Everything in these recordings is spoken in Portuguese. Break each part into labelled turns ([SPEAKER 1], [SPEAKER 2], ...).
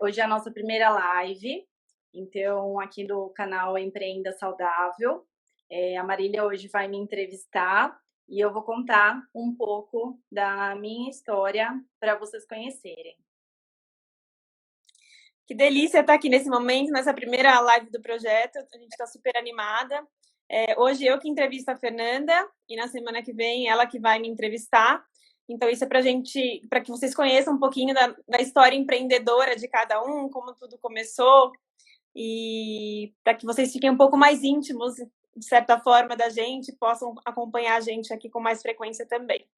[SPEAKER 1] Hoje é a nossa primeira live, então aqui do canal Empreenda Saudável. A Marília hoje vai me entrevistar e eu vou contar um pouco da minha história para vocês conhecerem.
[SPEAKER 2] Que delícia estar aqui nesse momento, nessa primeira live do projeto. A gente está super animada. Hoje eu que entrevisto a Fernanda e na semana que vem ela que vai me entrevistar. Então isso é para que vocês conheçam um pouquinho da história empreendedora de cada um, como tudo começou, e para que vocês fiquem um pouco mais íntimos, de certa forma, da gente, possam acompanhar a gente aqui com mais frequência também.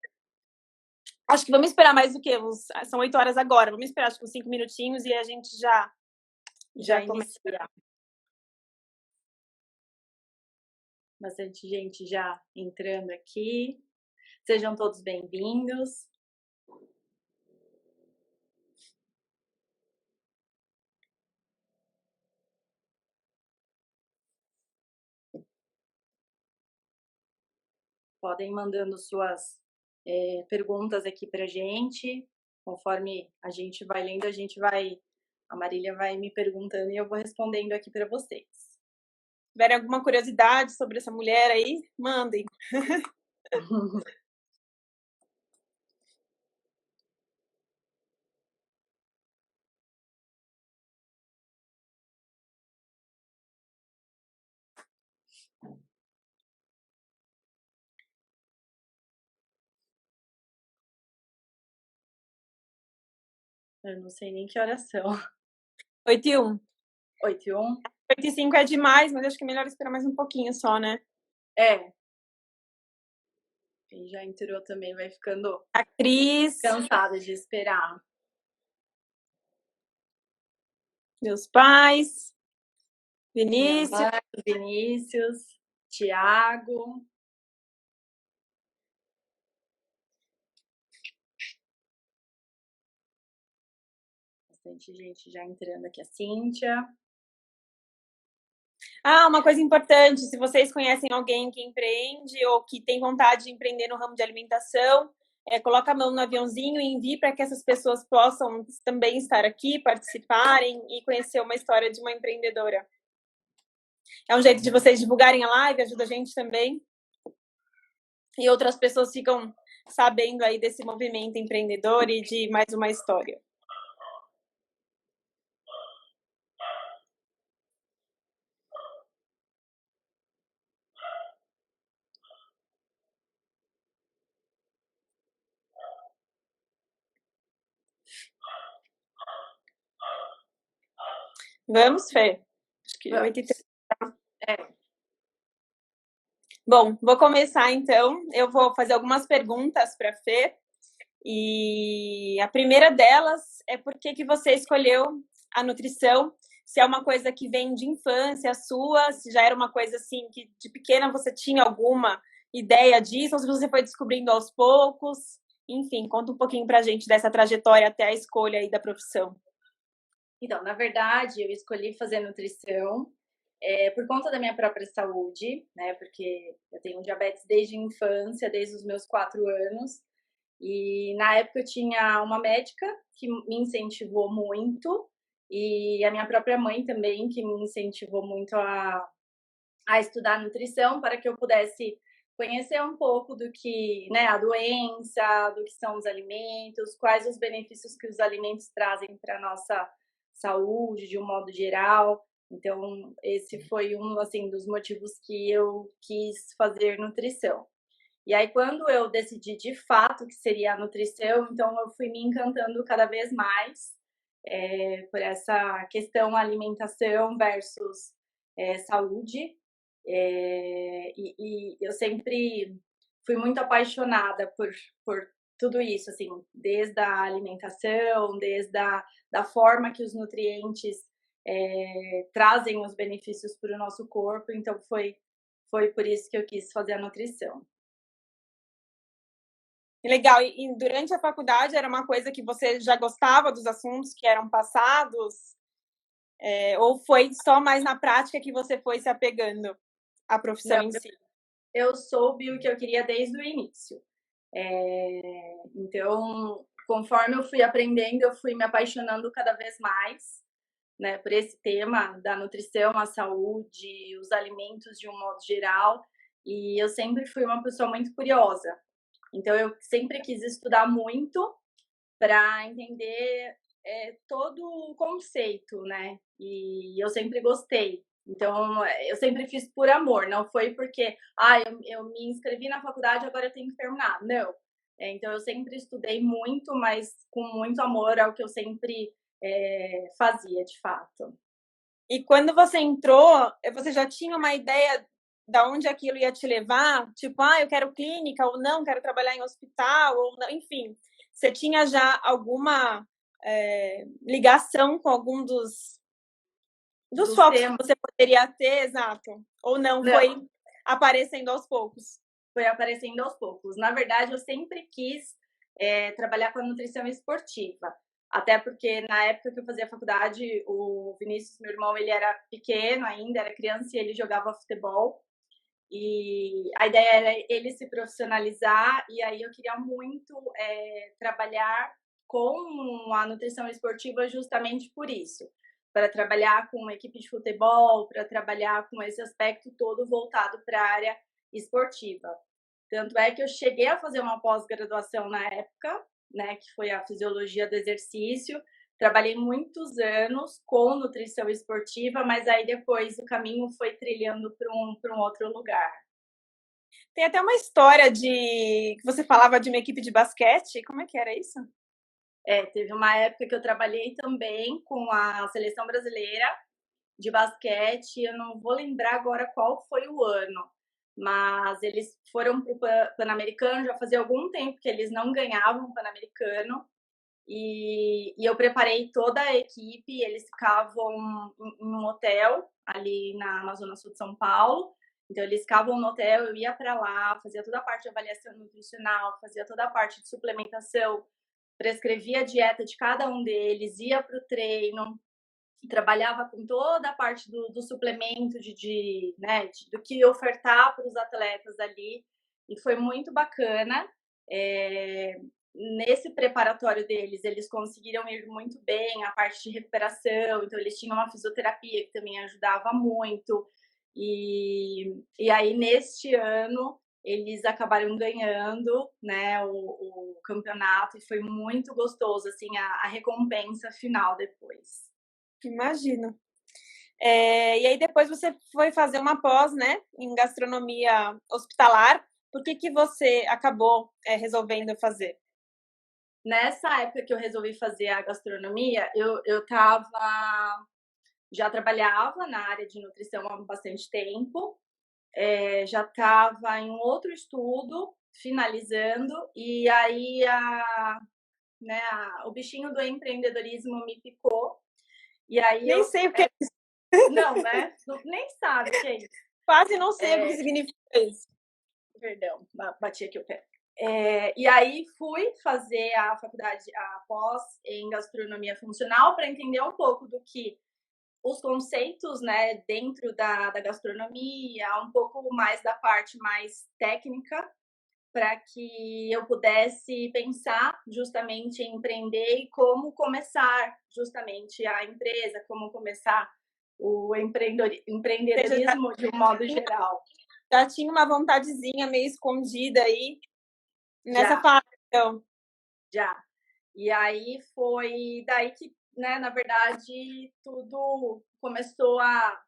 [SPEAKER 2] Acho que vamos esperar mais do que são 8 horas agora. Vamos esperar acho que uns 5 minutinhos e a gente já começa.
[SPEAKER 1] Bastante gente já entrando aqui. Sejam todos bem-vindos. Podem mandando suas perguntas aqui para a gente. Conforme a gente vai lendo, a Marília vai me perguntando e eu vou respondendo aqui para vocês.
[SPEAKER 2] Se tiverem alguma curiosidade sobre essa mulher aí, mandem.
[SPEAKER 1] Eu não sei nem que horas são.
[SPEAKER 2] 8h01.
[SPEAKER 1] 8h01?
[SPEAKER 2] 8h05 é demais, mas acho que é melhor esperar mais um pouquinho só, né?
[SPEAKER 1] Quem já entrou também vai ficando
[SPEAKER 2] a Cris,
[SPEAKER 1] cansada de esperar.
[SPEAKER 2] Meus pais, Vinícius.
[SPEAKER 1] Vinícius, Tiago. Bastante gente já entrando aqui, a Cíntia.
[SPEAKER 2] Uma coisa importante, se vocês conhecem alguém que empreende ou que tem vontade de empreender no ramo de alimentação, coloca a mão no aviãozinho e envie para que essas pessoas possam também estar aqui, participarem e conhecer uma história de uma empreendedora. É um jeito de vocês divulgarem a live, ajuda a gente também. E outras pessoas ficam sabendo aí desse movimento empreendedor e de mais uma história. Vamos, Fê? Acho que 8h30. Bom, vou começar então. Eu vou fazer algumas perguntas para a Fê. E a primeira delas é por que você escolheu a nutrição? Se é uma coisa que vem de infância sua, se já era uma coisa assim que de pequena você tinha alguma ideia disso, ou se você foi descobrindo aos poucos. Enfim, conta um pouquinho pra gente dessa trajetória até a escolha aí da profissão.
[SPEAKER 1] Então, na verdade, eu escolhi fazer nutrição por conta da minha própria saúde, né? Porque eu tenho diabetes desde a infância, desde os meus 4 anos. E na época eu tinha uma médica que me incentivou muito e a minha própria mãe também, que me incentivou muito a estudar nutrição para que eu pudesse conhecer um pouco do que, né, a doença, do que são os alimentos, quais os benefícios que os alimentos trazem para a nossa saúde de um modo geral. Então, esse foi um assim dos motivos que eu quis fazer nutrição. E aí, quando eu decidi de fato que seria a nutrição, então eu fui me encantando cada vez mais por essa questão alimentação versus saúde. E eu sempre fui muito apaixonada por tudo isso, assim, desde a alimentação, desde da forma que os nutrientes trazem os benefícios para o nosso corpo. Então, foi por isso que eu quis fazer a nutrição.
[SPEAKER 2] Legal. E durante a faculdade era uma coisa que você já gostava dos assuntos que eram passados? Ou foi só mais na prática que você foi se apegando à profissão em si?
[SPEAKER 1] Eu soube o que eu queria desde o início. Então, conforme eu fui aprendendo, eu fui me apaixonando cada vez mais, né, por esse tema da nutrição, a saúde, os alimentos de um modo geral. E eu sempre fui uma pessoa muito curiosa. Então, eu sempre quis estudar muito para entender todo o conceito, né? E eu sempre gostei. Então, eu sempre fiz por amor, não foi porque, eu me inscrevi na faculdade, agora eu tenho que terminar. Não. Então, eu sempre estudei muito, mas com muito amor ao que eu sempre fazia, de fato.
[SPEAKER 2] E quando você entrou, você já tinha uma ideia de onde aquilo ia te levar? Tipo, eu quero clínica ou não, quero trabalhar em hospital ou não, enfim. Você tinha já alguma ligação com algum dos focos que você poderia ter, exato? Ou não, foi aparecendo aos poucos?
[SPEAKER 1] Foi aparecendo aos poucos. Na verdade, eu sempre quis trabalhar com a nutrição esportiva. Até porque na época que eu fazia faculdade, o Vinícius, meu irmão, ele era pequeno ainda, era criança e ele jogava futebol. E a ideia era ele se profissionalizar, e aí eu queria muito trabalhar com a nutrição esportiva justamente por isso. Para trabalhar com uma equipe de futebol, para trabalhar com esse aspecto todo voltado para a área esportiva. Tanto é que eu cheguei a fazer uma pós-graduação na época, né, que foi a fisiologia do exercício. Trabalhei muitos anos com nutrição esportiva, mas aí depois o caminho foi trilhando para um outro lugar.
[SPEAKER 2] Tem até uma história que você falava de uma equipe de basquete. Como é que era isso?
[SPEAKER 1] Teve uma época que eu trabalhei também com a seleção brasileira de basquete. Eu não vou lembrar agora qual foi o ano, mas eles foram para o Pan-Americano, já fazia algum tempo que eles não ganhavam o Pan-Americano, e eu preparei toda a equipe. Eles ficavam em um hotel ali na Zona Sul de São Paulo, então eles ficavam no hotel, eu ia para lá, fazia toda a parte de avaliação nutricional, fazia toda a parte de suplementação, prescrevia a dieta de cada um deles, ia para o treino, trabalhava com toda a parte do suplemento, do que ofertar para os atletas ali, e foi muito bacana. Nesse preparatório deles, eles conseguiram ir muito bem a parte de recuperação, então eles tinham uma fisioterapia que também ajudava muito, e aí neste ano eles acabaram ganhando, né, o campeonato, e foi muito gostoso, assim, a recompensa final depois.
[SPEAKER 2] Imagino. E aí depois você foi fazer uma pós, né, em gastronomia hospitalar. Por que você acabou resolvendo fazer?
[SPEAKER 1] Nessa época que eu resolvi fazer a gastronomia, eu já trabalhava na área de nutrição há bastante tempo, já estava em um outro estudo, finalizando, e aí o bichinho do empreendedorismo me picou. E aí
[SPEAKER 2] nem sei o que é isso.
[SPEAKER 1] Não, né? Nem sabe o que é isso.
[SPEAKER 2] Quase não sei o que significa isso.
[SPEAKER 1] Perdão, bati aqui o pé. E aí fui fazer a faculdade, a pós em gastronomia funcional, para entender um pouco do que os conceitos, né, dentro da gastronomia, um pouco mais da parte mais técnica, para que eu pudesse pensar justamente em empreender e como começar justamente a empresa, como começar o empreendedorismo de um modo geral.
[SPEAKER 2] Já tinha uma vontadezinha meio escondida aí nessa fase, então.
[SPEAKER 1] Já. E aí foi daí que, né, na verdade, tudo começou a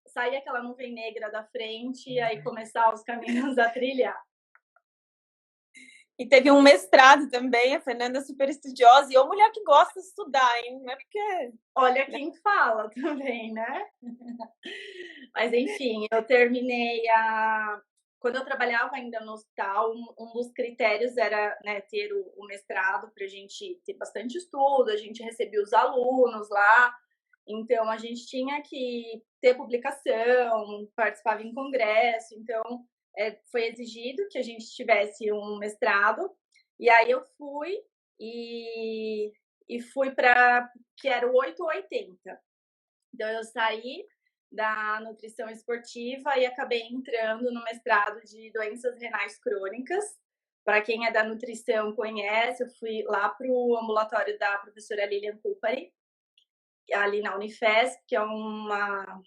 [SPEAKER 1] sair aquela nuvem negra da frente e aí começar os caminhos a trilhar.
[SPEAKER 2] E teve um mestrado também, a Fernanda é super estudiosa, e é uma mulher que gosta de estudar, hein? Não é porque...
[SPEAKER 1] Olha quem fala também, né? Mas, enfim, eu terminei Quando eu trabalhava ainda no hospital, um dos critérios era, né, ter o mestrado para a gente ter bastante estudo, a gente recebia os alunos lá, então a gente tinha que ter publicação, participava em congresso, então foi exigido que a gente tivesse um mestrado, e aí eu fui e fui para que era o 8 ou 80. Então eu saí da nutrição esportiva e acabei entrando no mestrado de doenças renais crônicas, para quem é da nutrição conhece, eu fui lá para o ambulatório da professora Lilian Kupari, ali na Unifesp, que é uma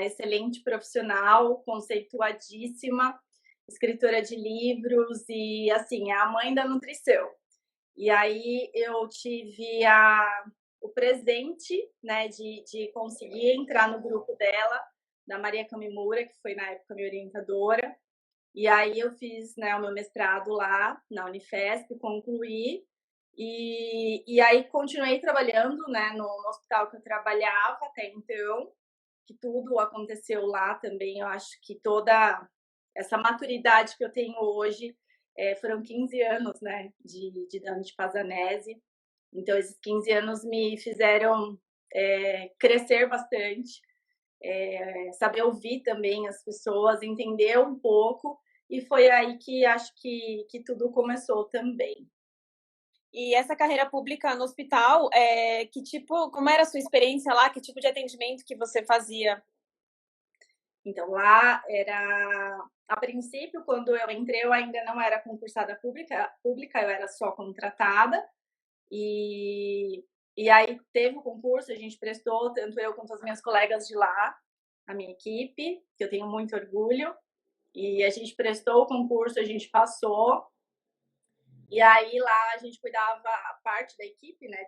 [SPEAKER 1] excelente profissional, conceituadíssima, escritora de livros e, assim, é a mãe da nutrição. E aí eu tive o presente, né, de conseguir entrar no grupo dela, da Maria Kamimura, que foi na época minha orientadora. E aí eu fiz, né, o meu mestrado lá na Unifesp, concluí. E aí continuei trabalhando, né, no hospital que eu trabalhava até então, que tudo aconteceu lá também. Eu acho que toda essa maturidade que eu tenho hoje foram 15 anos, né, de Dano de Pazanese. Então, esses 15 anos me fizeram crescer bastante, saber ouvir também as pessoas, entender um pouco, e foi aí que acho que tudo começou também.
[SPEAKER 2] E essa carreira pública no hospital, que tipo, como era a sua experiência lá? Que tipo de atendimento que você fazia?
[SPEAKER 1] Então, lá era, a princípio, quando eu entrei, eu ainda não era concursada pública, eu era só contratada. E aí teve o concurso, a gente prestou, tanto eu quanto as minhas colegas de lá, a minha equipe, que eu tenho muito orgulho. E a gente prestou o concurso, a gente passou. E aí lá a gente cuidava a parte da equipe, né?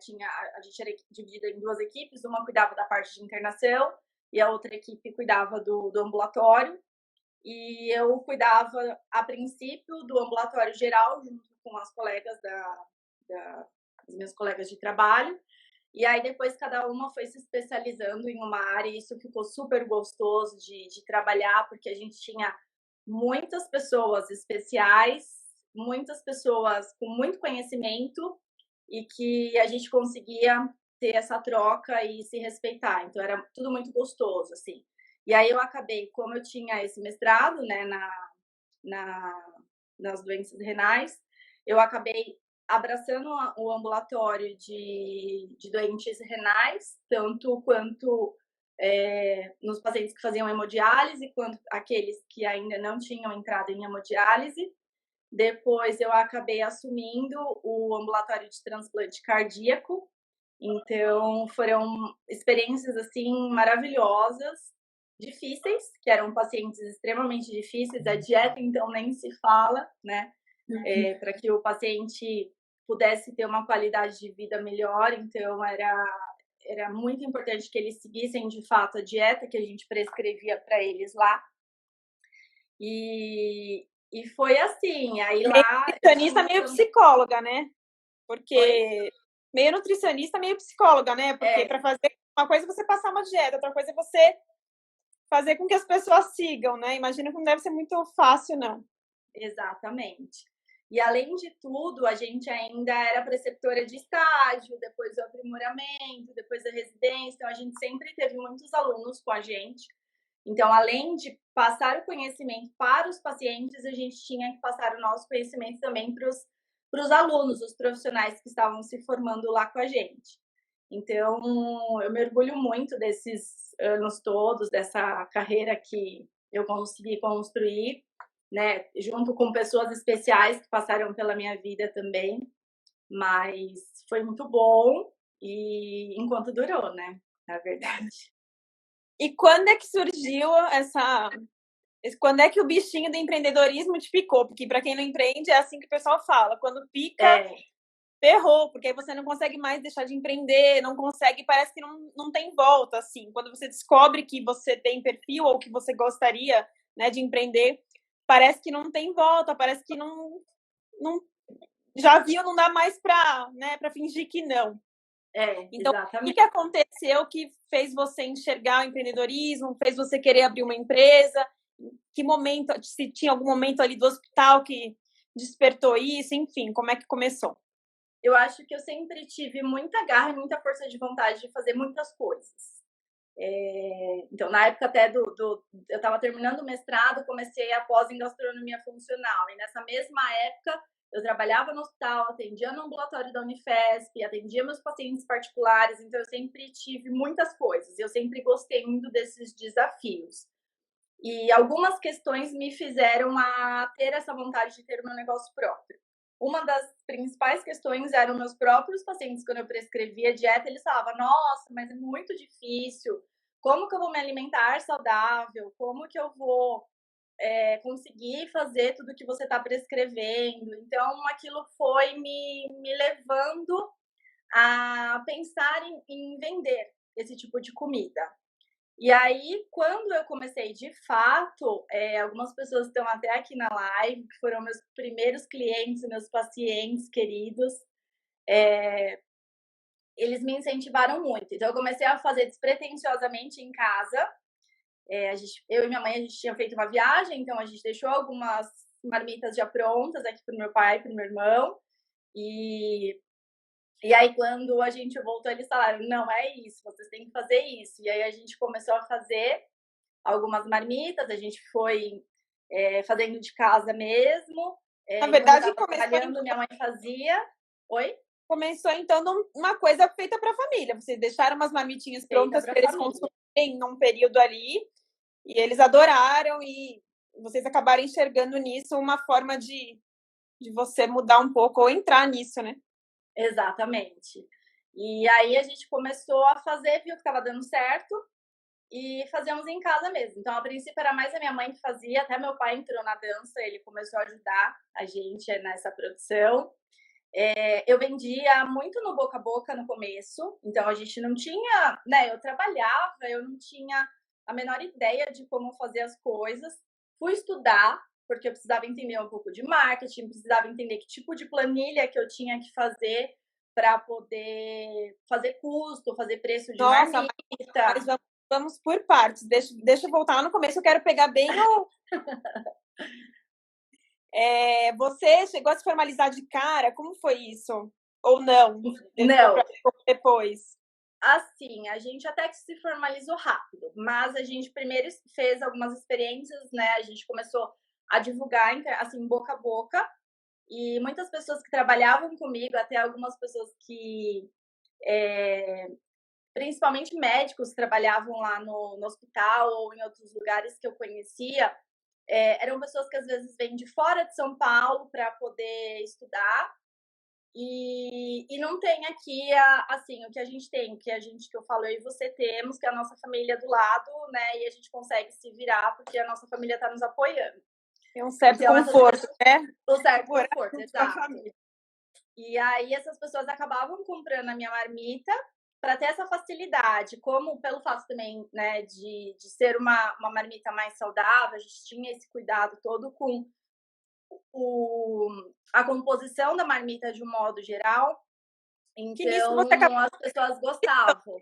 [SPEAKER 1] A gente era dividida em duas equipes, uma cuidava da parte de internação e a outra equipe cuidava do ambulatório. E eu cuidava, a princípio, do ambulatório geral, junto com as colegas as minhas colegas de trabalho. E aí depois cada uma foi se especializando em uma área e isso ficou super gostoso de trabalhar, porque a gente tinha muitas pessoas especiais, muitas pessoas com muito conhecimento e que a gente conseguia ter essa troca e se respeitar. Então era tudo muito gostoso, assim. E aí eu acabei, como eu tinha esse mestrado, né, nas doenças renais, eu acabei abraçando o ambulatório de doentes renais, tanto quanto nos pacientes que faziam hemodiálise, quanto aqueles que ainda não tinham entrado em hemodiálise. Depois eu acabei assumindo o ambulatório de transplante cardíaco. Então foram experiências assim maravilhosas, difíceis, que eram pacientes extremamente difíceis. A dieta então nem se fala, né? Para que o paciente pudesse ter uma qualidade de vida melhor. Então era muito importante que eles seguissem de fato a dieta que a gente prescrevia para eles lá. E foi assim, aí lá...
[SPEAKER 2] Nutricionista meio psicóloga, né? Porque... Meio nutricionista, meio psicóloga, né? Porque para fazer uma coisa é você passar uma dieta, outra coisa é você fazer com que as pessoas sigam, né? Imagino que não deve ser muito fácil, não.
[SPEAKER 1] Exatamente. E além de tudo, a gente ainda era preceptora de estágio, depois do aprimoramento, depois da residência, então a gente sempre teve muitos alunos com a gente. Então, além de passar o conhecimento para os pacientes, a gente tinha que passar o nosso conhecimento também para os alunos, os profissionais que estavam se formando lá com a gente. Então, eu me orgulho muito desses anos todos, dessa carreira que eu consegui construir, né, junto com pessoas especiais que passaram pela minha vida também, mas foi muito bom e enquanto durou, né, na verdade.
[SPEAKER 2] E quando é que surgiu quando é que o bichinho do empreendedorismo te picou? Porque para quem não empreende é assim que o pessoal fala, quando pica, ferrou, porque aí você não consegue mais deixar de empreender, não consegue, parece que não tem volta, assim. Quando você descobre que você tem perfil ou que você gostaria, né, de empreender, parece que não tem volta, parece que não já viu, não dá mais para, né, para fingir que não. Então,
[SPEAKER 1] exatamente.
[SPEAKER 2] o que aconteceu que fez você enxergar o empreendedorismo, fez você querer abrir uma empresa? Que momento, se tinha algum momento ali do hospital que despertou isso, enfim, como é que começou?
[SPEAKER 1] Eu acho que eu sempre tive muita garra e muita força de vontade de fazer muitas coisas. Então, na época até eu estava terminando o mestrado, comecei a pós em gastronomia funcional. E nessa mesma época, eu trabalhava no hospital, atendia no ambulatório da Unifesp, atendia meus pacientes particulares. Então, eu sempre tive muitas coisas. Eu sempre gostei muito desses desafios. E algumas questões me fizeram a ter essa vontade de ter o meu negócio próprio. Uma das principais questões eram meus próprios pacientes, quando eu prescrevia dieta, eles falavam, nossa, mas é muito difícil, como que eu vou me alimentar saudável, como que eu vou conseguir fazer tudo que você está prescrevendo. Então, aquilo foi me levando a pensar em vender esse tipo de comida. E aí, quando eu comecei de fato, algumas pessoas estão até aqui na live, que foram meus primeiros clientes, meus pacientes queridos, eles me incentivaram muito. Então, eu comecei a fazer despretensiosamente em casa. Eu e minha mãe, a gente tinha feito uma viagem, então a gente deixou algumas marmitas já prontas aqui para o meu pai, para o meu irmão. E aí, quando a gente voltou, eles falaram, não, é isso, vocês têm que fazer isso. E aí, a gente começou a fazer algumas marmitas, a gente foi fazendo de casa mesmo.
[SPEAKER 2] Na verdade,
[SPEAKER 1] trabalhando, minha mãe fazia. Oi?
[SPEAKER 2] Começou, então, uma coisa feita para a família. Vocês deixaram umas marmitinhas prontas para eles consumirem num período ali, e eles adoraram, e vocês acabaram enxergando nisso uma forma de você mudar um pouco, ou entrar nisso, né?
[SPEAKER 1] Exatamente. E aí a gente começou a fazer, viu que estava dando certo, e fazíamos em casa mesmo. Então, a princípio, era mais a minha mãe que fazia, até meu pai entrou na dança, ele começou a ajudar a gente nessa produção. Eu vendia muito no boca a boca no começo, então a gente não tinha, né? Eu trabalhava, eu não tinha a menor ideia de como fazer as coisas. Fui estudar, porque eu precisava entender um pouco de marketing, precisava entender que tipo de planilha que eu tinha que fazer para poder fazer custo, fazer preço de marmita.
[SPEAKER 2] Mas vamos por partes. Deixa eu voltar lá no começo, eu quero pegar bem o... você chegou a se formalizar de cara? Como foi isso? Ou não?
[SPEAKER 1] Não.
[SPEAKER 2] Depois?
[SPEAKER 1] Assim, a gente até que se formalizou rápido, mas a gente primeiro fez algumas experiências, né? A gente começou a divulgar, assim, boca a boca, e muitas pessoas que trabalhavam comigo, até algumas pessoas que, principalmente médicos, que trabalhavam lá no hospital ou em outros lugares que eu conhecia, eram pessoas que às vezes vêm de fora de São Paulo para poder estudar. E não tem aqui, assim, o que a gente tem, que eu falo, eu e você temos, que é a nossa família do lado, né? E a gente consegue se virar porque a nossa família está nos apoiando.
[SPEAKER 2] Tem um certo conforto, né?
[SPEAKER 1] Um certo conforto, exato. E aí essas pessoas acabavam comprando a minha marmita para ter essa facilidade, como pelo fato também, né, de ser uma marmita mais saudável, a gente tinha esse cuidado todo com a composição da marmita de um modo geral. Então, as pessoas gostavam.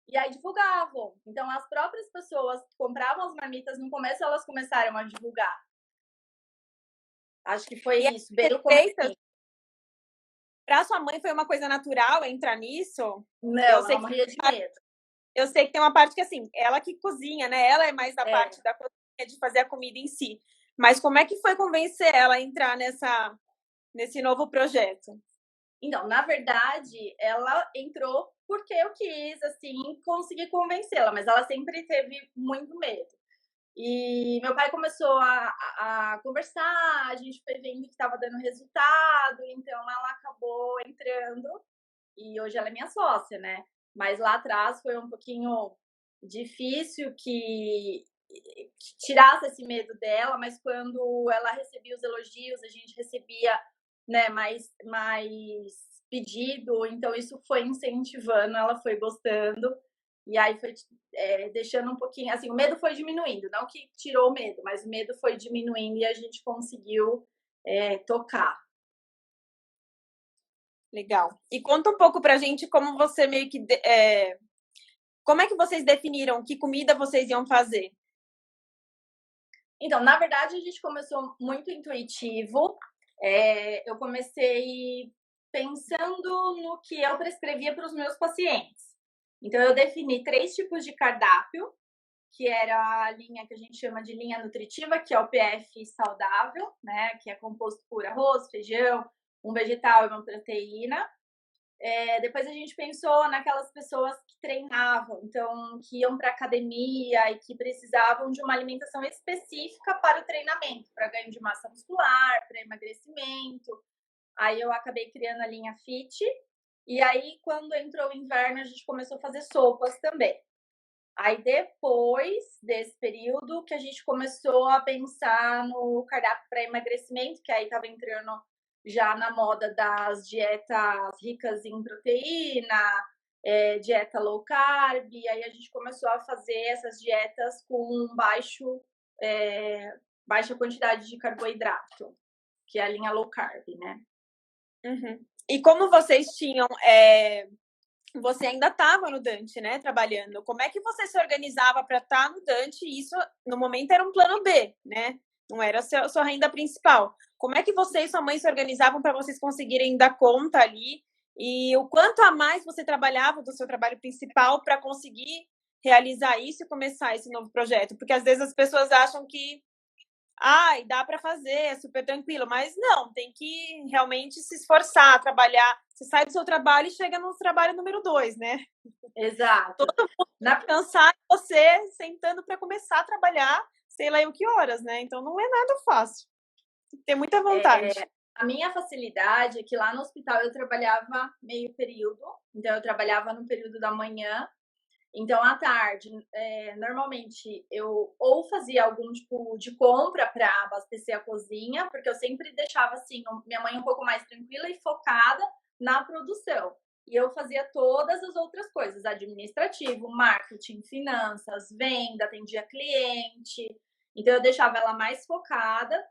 [SPEAKER 1] E aí divulgavam. Então, as próprias pessoas que compravam as marmitas, no começo, elas começaram a divulgar. Acho que foi isso, bem no começo.
[SPEAKER 2] Para sua mãe foi uma coisa natural entrar nisso?
[SPEAKER 1] Não, ela morria de medo.
[SPEAKER 2] Eu sei que tem uma parte que, assim, ela que cozinha, né? Ela é mais da parte da cozinha, de fazer a comida em si. Mas como é que foi convencer ela a entrar nesse novo projeto?
[SPEAKER 1] Então, na verdade, ela entrou porque eu quis, assim, conseguir convencê-la, mas ela sempre teve muito medo. E meu pai começou a conversar, a gente foi vendo que estava dando resultado, então ela acabou entrando e hoje ela é minha sócia, né? Mas lá atrás foi um pouquinho difícil que tirasse esse medo dela, mas quando ela recebia os elogios, a gente recebia, né, mais pedido, então isso foi incentivando, ela foi gostando. E aí foi deixando um pouquinho, assim, o medo foi diminuindo, não que tirou o medo, mas o medo foi diminuindo e a gente conseguiu tocar.
[SPEAKER 2] Legal. E conta um pouco pra gente como você meio que... como é que vocês definiram que comida vocês iam fazer?
[SPEAKER 1] Então, na verdade, a gente começou muito intuitivo. Eu comecei pensando no que eu prescrevia para os meus pacientes. Então, eu defini 3 tipos de cardápio, que era a linha que a gente chama de linha nutritiva, que é o PF saudável, né? Que é composto por arroz, feijão, um vegetal e uma proteína. depois a gente pensou naquelas pessoas que treinavam, então que iam para academia e que precisavam de uma alimentação específica para o treinamento, para ganho de massa muscular, para emagrecimento. Aí eu acabei criando a linha Fit. E aí, quando entrou o inverno, a gente começou a fazer sopas também. Aí, depois desse período, que a gente começou a pensar no cardápio para emagrecimento, que aí estava entrando já na moda das dietas ricas em proteína, dieta low carb, e aí a gente começou a fazer essas dietas com baixa quantidade de carboidrato, que é a linha low carb, né?
[SPEAKER 2] Uhum. E como vocês tinham... Você ainda estava no Dante, né? Trabalhando. Como é que você se organizava para estar no Dante? Isso, no momento, era um plano B, né? Não era a sua renda principal. Como é que você e sua mãe se organizavam para vocês conseguirem dar conta ali? E o quanto a mais você trabalhava do seu trabalho principal para conseguir realizar isso e começar esse novo projeto? Porque às vezes as pessoas acham que dá para fazer, é super tranquilo, mas não, tem que realmente se esforçar, trabalhar. Você sai do seu trabalho e chega no trabalho número 2, né?
[SPEAKER 1] Exato.
[SPEAKER 2] Todo mundo vai cansar você sentando para começar a trabalhar, sei lá em que horas, né? Então não é nada fácil. Tem que ter muita vontade.
[SPEAKER 1] A minha facilidade é que lá no hospital eu trabalhava meio período, então eu trabalhava no período da manhã. Então, à tarde, normalmente eu ou fazia algum tipo de compra para abastecer a cozinha, porque eu sempre deixava assim, minha mãe um pouco mais tranquila e focada na produção. E eu fazia todas as outras coisas, administrativo, marketing, finanças, venda, atendia cliente. Então, eu deixava ela mais focada.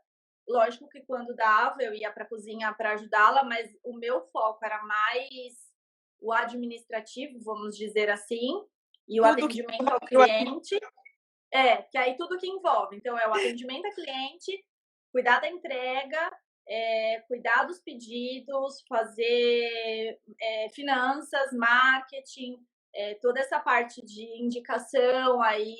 [SPEAKER 1] Lógico que quando dava, eu ia para a cozinha para ajudá-la, mas o meu foco era mais o administrativo, vamos dizer assim, e o atendimento ao cliente. Que aí tudo que envolve. Então, é o atendimento ao cliente, cuidar da entrega, cuidar dos pedidos, fazer finanças, marketing, toda essa parte de indicação. Aí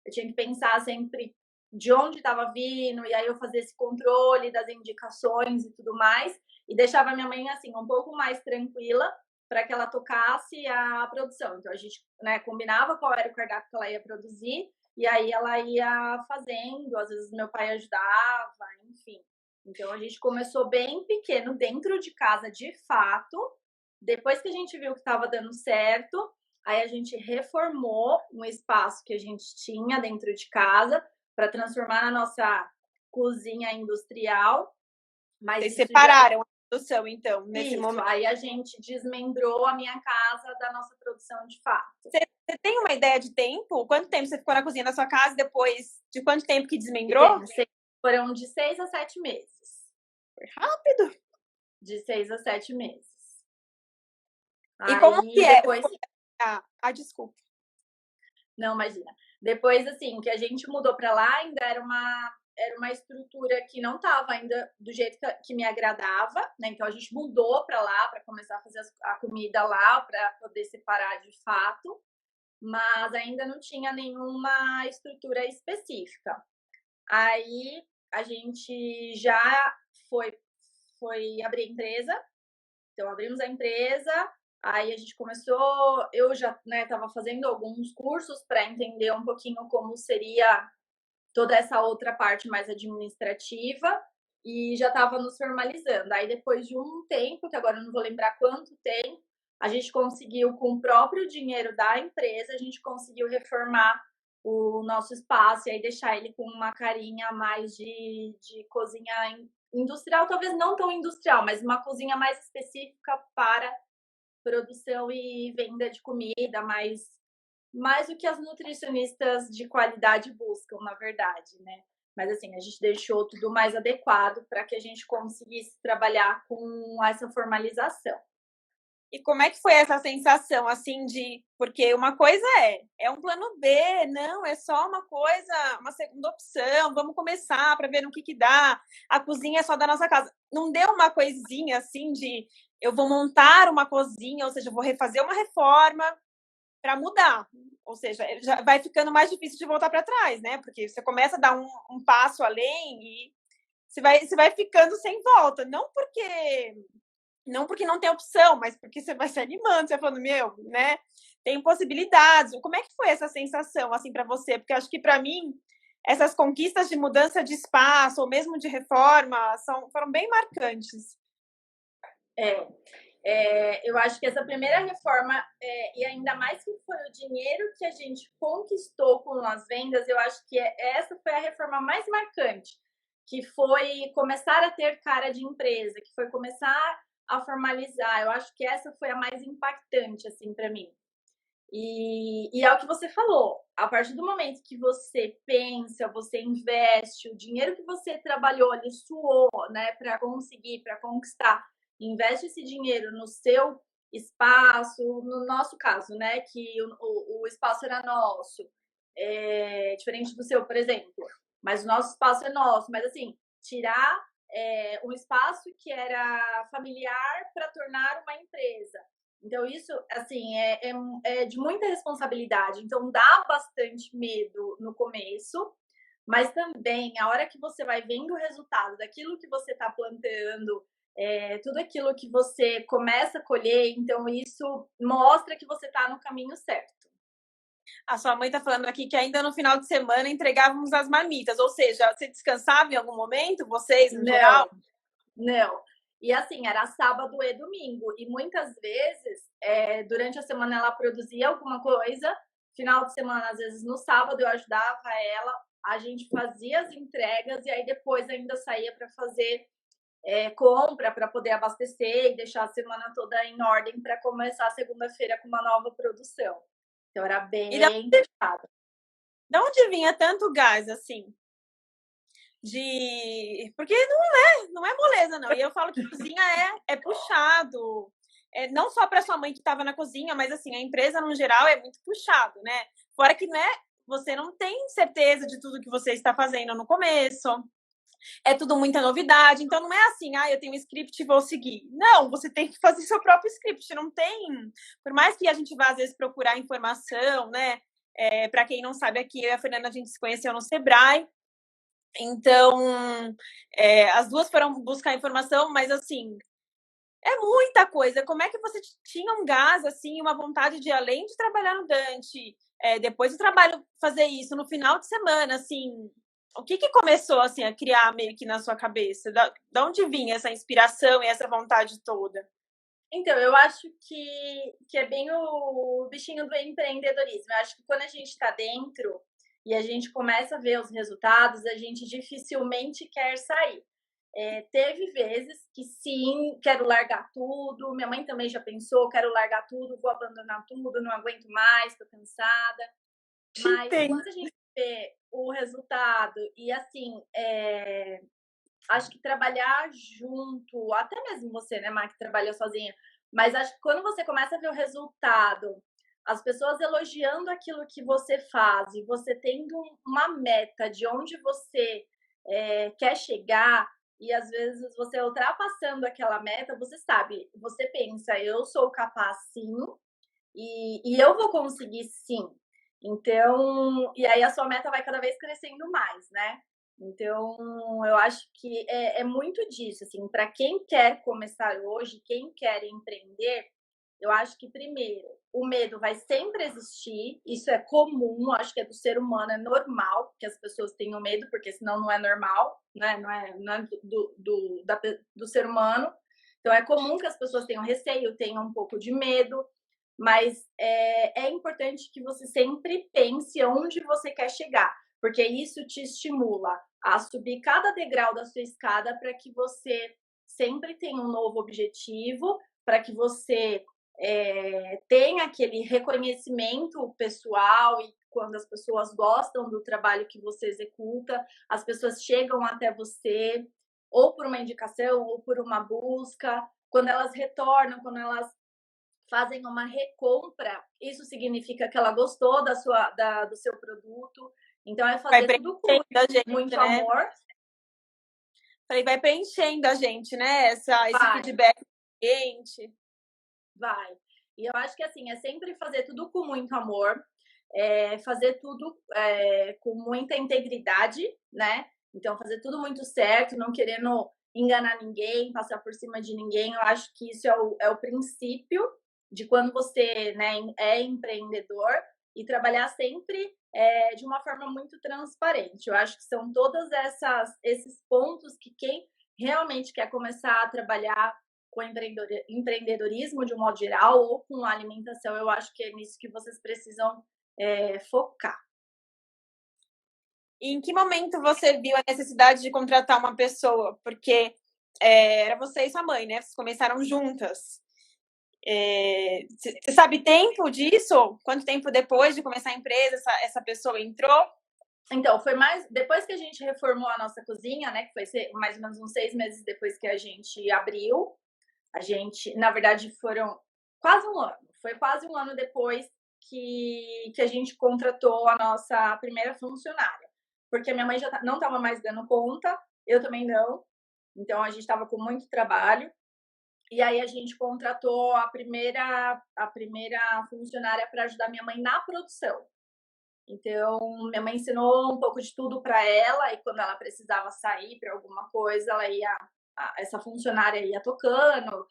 [SPEAKER 1] eu tinha que pensar sempre de onde estava vindo, e aí eu fazia esse controle das indicações e tudo mais, e deixava minha mãe assim um pouco mais tranquila para que ela tocasse a produção. Então a gente, né, combinava qual era o cardápio que ela ia produzir, e aí ela ia fazendo, às vezes meu pai ajudava, enfim. Então a gente começou bem pequeno, dentro de casa de fato. Depois que a gente viu que estava dando certo, aí a gente reformou um espaço que a gente tinha dentro de casa para transformar na nossa cozinha industrial.
[SPEAKER 2] Mas vocês separaram a produção, então, nesse momento.
[SPEAKER 1] Aí a gente desmembrou a minha casa da nossa produção de fato.
[SPEAKER 2] Você tem uma ideia de tempo? Quanto tempo você ficou na cozinha da sua casa depois de quanto tempo que desmembrou?
[SPEAKER 1] Foram de 6 a 7 meses.
[SPEAKER 2] Foi rápido.
[SPEAKER 1] De 6 a 7 meses.
[SPEAKER 2] E como que é?
[SPEAKER 1] Depois...
[SPEAKER 2] desculpa.
[SPEAKER 1] Não, imagina. Depois, assim, que a gente mudou para lá, ainda era uma estrutura que não estava ainda do jeito que me agradava, né? Então a gente mudou para lá para começar a fazer a comida lá, para poder separar de fato, mas ainda não tinha nenhuma estrutura específica. Aí a gente já foi abrir a empresa, então abrimos a empresa. Aí a gente começou, eu já estava fazendo alguns cursos para entender um pouquinho como seria toda essa outra parte mais administrativa e já estava nos formalizando. Aí depois de um tempo, que agora eu não vou lembrar quanto tempo, a gente conseguiu, com o próprio dinheiro da empresa, a gente conseguiu reformar o nosso espaço e aí deixar ele com uma carinha mais de cozinha industrial, talvez não tão industrial, mas uma cozinha mais específica para produção e venda de comida, mais o que as nutricionistas de qualidade buscam, na verdade, né? Mas assim, a gente deixou tudo mais adequado para que a gente conseguisse trabalhar com essa formalização.
[SPEAKER 2] E como é que foi essa sensação, assim, porque uma coisa é um plano B, não, é só uma coisa, uma segunda opção, vamos começar para ver no que dá, a cozinha é só da nossa casa. Não deu uma coisinha, assim, de eu vou montar uma cozinha, ou seja, eu vou refazer uma reforma para mudar, ou seja, já vai ficando mais difícil de voltar para trás, né? Porque você começa a dar um passo além e você vai ficando sem volta, não porque Não porque não tem opção, mas porque você vai se animando, você vai falando, meu, né? Tem possibilidades. Como é que foi essa sensação, assim, para você? Porque eu acho que, para mim, essas conquistas de mudança de espaço, ou mesmo de reforma, foram bem marcantes.
[SPEAKER 1] Eu acho que essa primeira reforma, e ainda mais que foi o dinheiro que a gente conquistou com as vendas, eu acho que essa foi a reforma mais marcante, que foi começar a ter cara de empresa, que foi começar a formalizar. Eu acho que essa foi a mais impactante, assim, para mim. E é o que você falou, a partir do momento que você pensa, você investe, o dinheiro que você trabalhou ali, suou, né, para conseguir, para conquistar, investe esse dinheiro no seu espaço, no nosso caso, né, que o espaço era nosso, diferente do seu, por exemplo, mas o nosso espaço é nosso, mas assim, tirar um espaço que era familiar para tornar uma empresa. Então, isso, assim, é de muita responsabilidade. Então, dá bastante medo no começo, mas também, a hora que você vai vendo o resultado daquilo que você está plantando, tudo aquilo que você começa a colher, então, isso mostra que você está no caminho certo.
[SPEAKER 2] A sua mãe está falando aqui que ainda no final de semana entregávamos as marmitas, ou seja, você descansava em algum momento, vocês, no geral?
[SPEAKER 1] Não. E assim, era sábado e domingo. E muitas vezes, durante a semana ela produzia alguma coisa, final de semana, às vezes no sábado, eu ajudava ela, a gente fazia as entregas e aí depois ainda saía para fazer compra, para poder abastecer e deixar a semana toda em ordem para começar a segunda-feira com uma nova produção. Então era bem puxado.
[SPEAKER 2] De onde vinha tanto gás assim? Porque não é moleza, não. E eu falo que cozinha é puxado. Não só para sua mãe que estava na cozinha, mas assim, a empresa no geral é muito puxado, né? Fora que, né, você não tem certeza de tudo que você está fazendo no começo. É tudo muita novidade. Então não é assim, eu tenho um script e vou seguir. Não, você tem que fazer seu próprio script. Não tem. Por mais que a gente vá, às vezes, procurar informação, né? Para quem não sabe, aqui eu e a Fernanda a gente se conheceu no Sebrae. Então, as duas foram buscar informação, mas assim, é muita coisa. Como é que você tinha um gás, assim, uma vontade de, além de trabalhar no Dante, depois do trabalho, fazer isso no final de semana, assim, o que começou, assim, a criar meio que na sua cabeça? Da onde vinha essa inspiração e essa vontade toda?
[SPEAKER 1] Então, eu acho que é bem o bichinho do empreendedorismo. Eu acho que quando a gente está dentro e a gente começa a ver os resultados, a gente dificilmente quer sair. Teve vezes que sim, quero largar tudo. Minha mãe também já pensou, quero largar tudo, vou abandonar tudo, não aguento mais, tô cansada. Mas quando a gente vê o resultado e assim, acho que trabalhar junto, até mesmo você, né, Mar, que trabalha sozinha, mas acho que quando você começa a ver o resultado, as pessoas elogiando aquilo que você faz e você tendo uma meta de onde você quer chegar, e às vezes você ultrapassando aquela meta, você sabe, você pensa, eu sou capaz sim, e eu vou conseguir sim. Então, e aí a sua meta vai cada vez crescendo mais, né? Então, eu acho que é muito disso, assim, para quem quer começar hoje, quem quer empreender, eu acho que, primeiro, o medo vai sempre existir, isso é comum, acho que é do ser humano, é normal que as pessoas tenham medo, porque senão não é normal, né? Não é do ser humano. Então, é comum que as pessoas tenham receio, tenham um pouco de medo, mas é importante que você sempre pense onde você quer chegar, porque isso te estimula a subir cada degrau da sua escada para que você sempre tenha um novo objetivo, para que você tenha aquele reconhecimento pessoal e quando as pessoas gostam do trabalho que você executa, as pessoas chegam até você ou por uma indicação ou por uma busca, quando elas retornam, quando elas fazem uma recompra, isso significa que ela gostou do seu produto. Então, é fazer tudo com muito amor.
[SPEAKER 2] Vai preenchendo a gente, né? Esse feedback do cliente.
[SPEAKER 1] Vai. E eu acho que, assim, é sempre fazer tudo com muito amor, fazer tudo com muita integridade, né? Então, fazer tudo muito certo, não querendo enganar ninguém, passar por cima de ninguém. Eu acho que isso é o princípio de quando você, né, é empreendedor, e trabalhar sempre de uma forma muito transparente. Eu acho que são todas esses pontos que quem realmente quer começar a trabalhar com empreendedorismo de um modo geral ou com alimentação, eu acho que é nisso que vocês precisam focar.
[SPEAKER 2] E em que momento você viu a necessidade de contratar uma pessoa? Porque era você e sua mãe, né? Vocês começaram juntas. Você sabe tempo disso? Quanto tempo depois de começar a empresa essa pessoa entrou?
[SPEAKER 1] Então, foi mais depois que a gente reformou a nossa cozinha, né? Que foi mais ou menos uns 6 meses depois que a gente abriu. A gente, na verdade, foram quase um ano. Foi quase um ano depois que a gente contratou a nossa primeira funcionária. Porque a minha mãe já não estava mais dando conta, eu também não. Então, a gente estava com muito trabalho. E aí, a gente contratou a primeira funcionária para ajudar minha mãe na produção. Então, minha mãe ensinou um pouco de tudo para ela, e quando ela precisava sair para alguma coisa, essa funcionária ia tocando.